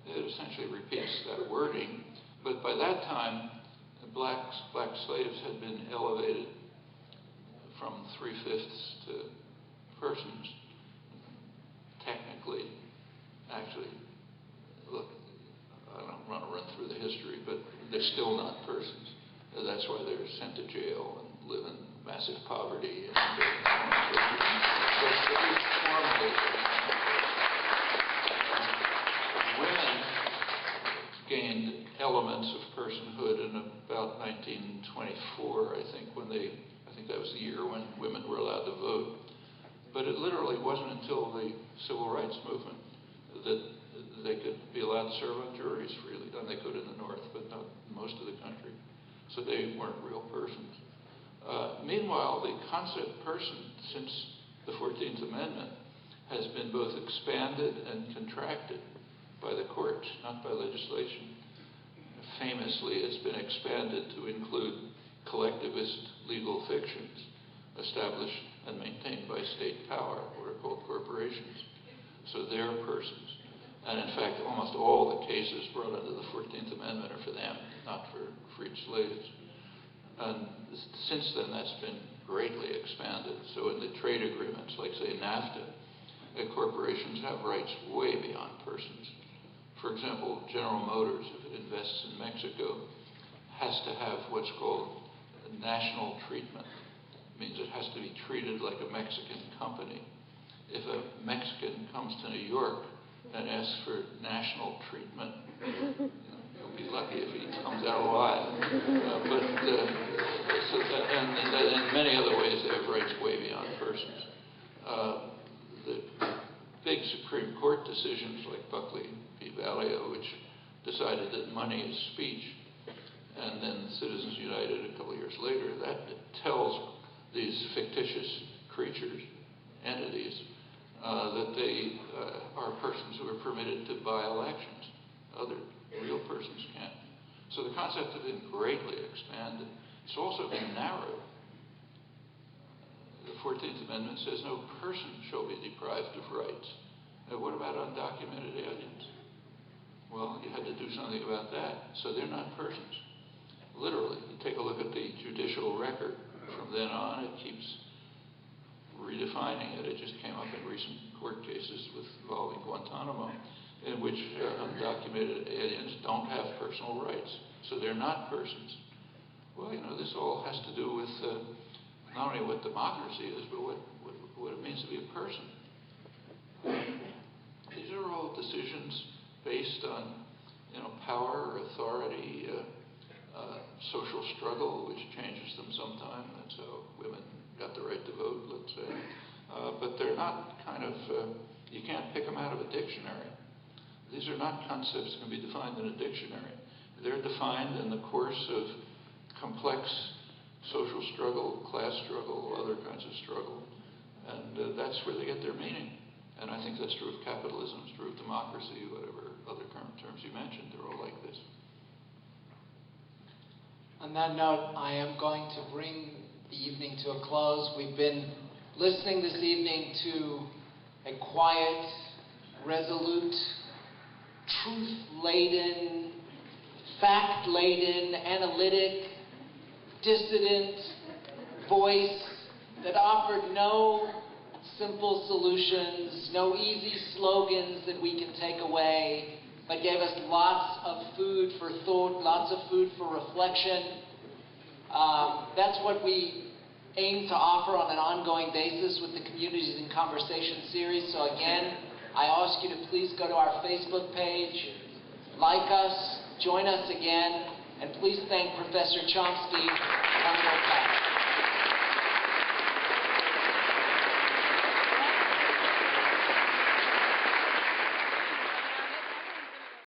it essentially repeats that wording, but by that time, black slaves had been elevated from 3/5 to persons. Technically, actually, look, I don't want to run through the history, but they're still not persons. That's why they're sent to jail and live in massive poverty. And but at least formally, women gained elements of personhood in about about 1924, I think that was the year when women were allowed to vote. But it literally wasn't until the civil rights movement that they could be allowed to serve on juries freely. And they could in the North, but not in most of the country. So they weren't real persons. Meanwhile, the concept person, since the 14th Amendment, has been both expanded and contracted by the courts, not by legislation. Famously, it's been expanded to include collectivist legal fictions established and maintained by state power, what are called corporations. So they're persons. And in fact, almost all the cases brought under the 14th Amendment are for them, not for freed slaves. And since then, that's been greatly expanded. So in the trade agreements, like say NAFTA, corporations have rights way beyond persons. For example, General Motors, if it invests in Mexico, has to have what's called national treatment. It means it has to be treated like a Mexican company. If a Mexican comes to New York and asks for national treatment, you'll be lucky if he comes out alive. And in many other ways, they have rights way beyond persons. The big Supreme Court decisions like Buckley v. Valeo, which decided that money is speech, and then Citizens United a couple of years later, that tells these fictitious creatures, entities, that they are persons who are permitted to buy elections. Other real persons can't. So the concept has been greatly expanded. It's also been narrowed. The 14th Amendment says no person shall be deprived of rights. Now, what about undocumented aliens? Well, you had to do something about that. So they're not persons. Literally, you take a look at the judicial record. From then on, it keeps redefining it. It just came up in recent court cases involving Guantanamo, in which undocumented aliens don't have personal rights. So they're not persons. Well, this all has to do with not only what democracy is, but what it means to be a person. These are all decisions based on, power, authority, social struggle, which changes them sometime. That's how women got the right to vote, let's say. But they're not you can't pick them out of a dictionary. These are not concepts that can be defined in a dictionary. They're defined in the course of complex social struggle, class struggle, other kinds of struggle. And that's where they get their meaning. And I think that's true of capitalism, it's true of democracy, whatever other current terms you mentioned, they're all like this. On that note, I am going to bring the evening to a close. We've been listening this evening to a quiet, resolute, truth-laden, fact-laden, analytic, dissident voice that offered no simple solutions, no easy slogans that we can take away, but gave us lots of food for thought, lots of food for reflection. That's what we aim to offer on an ongoing basis with the Communities in Conversation series. So again, I ask you to please go to our Facebook page, like us, join us again, and please thank Professor Chomsky one more time.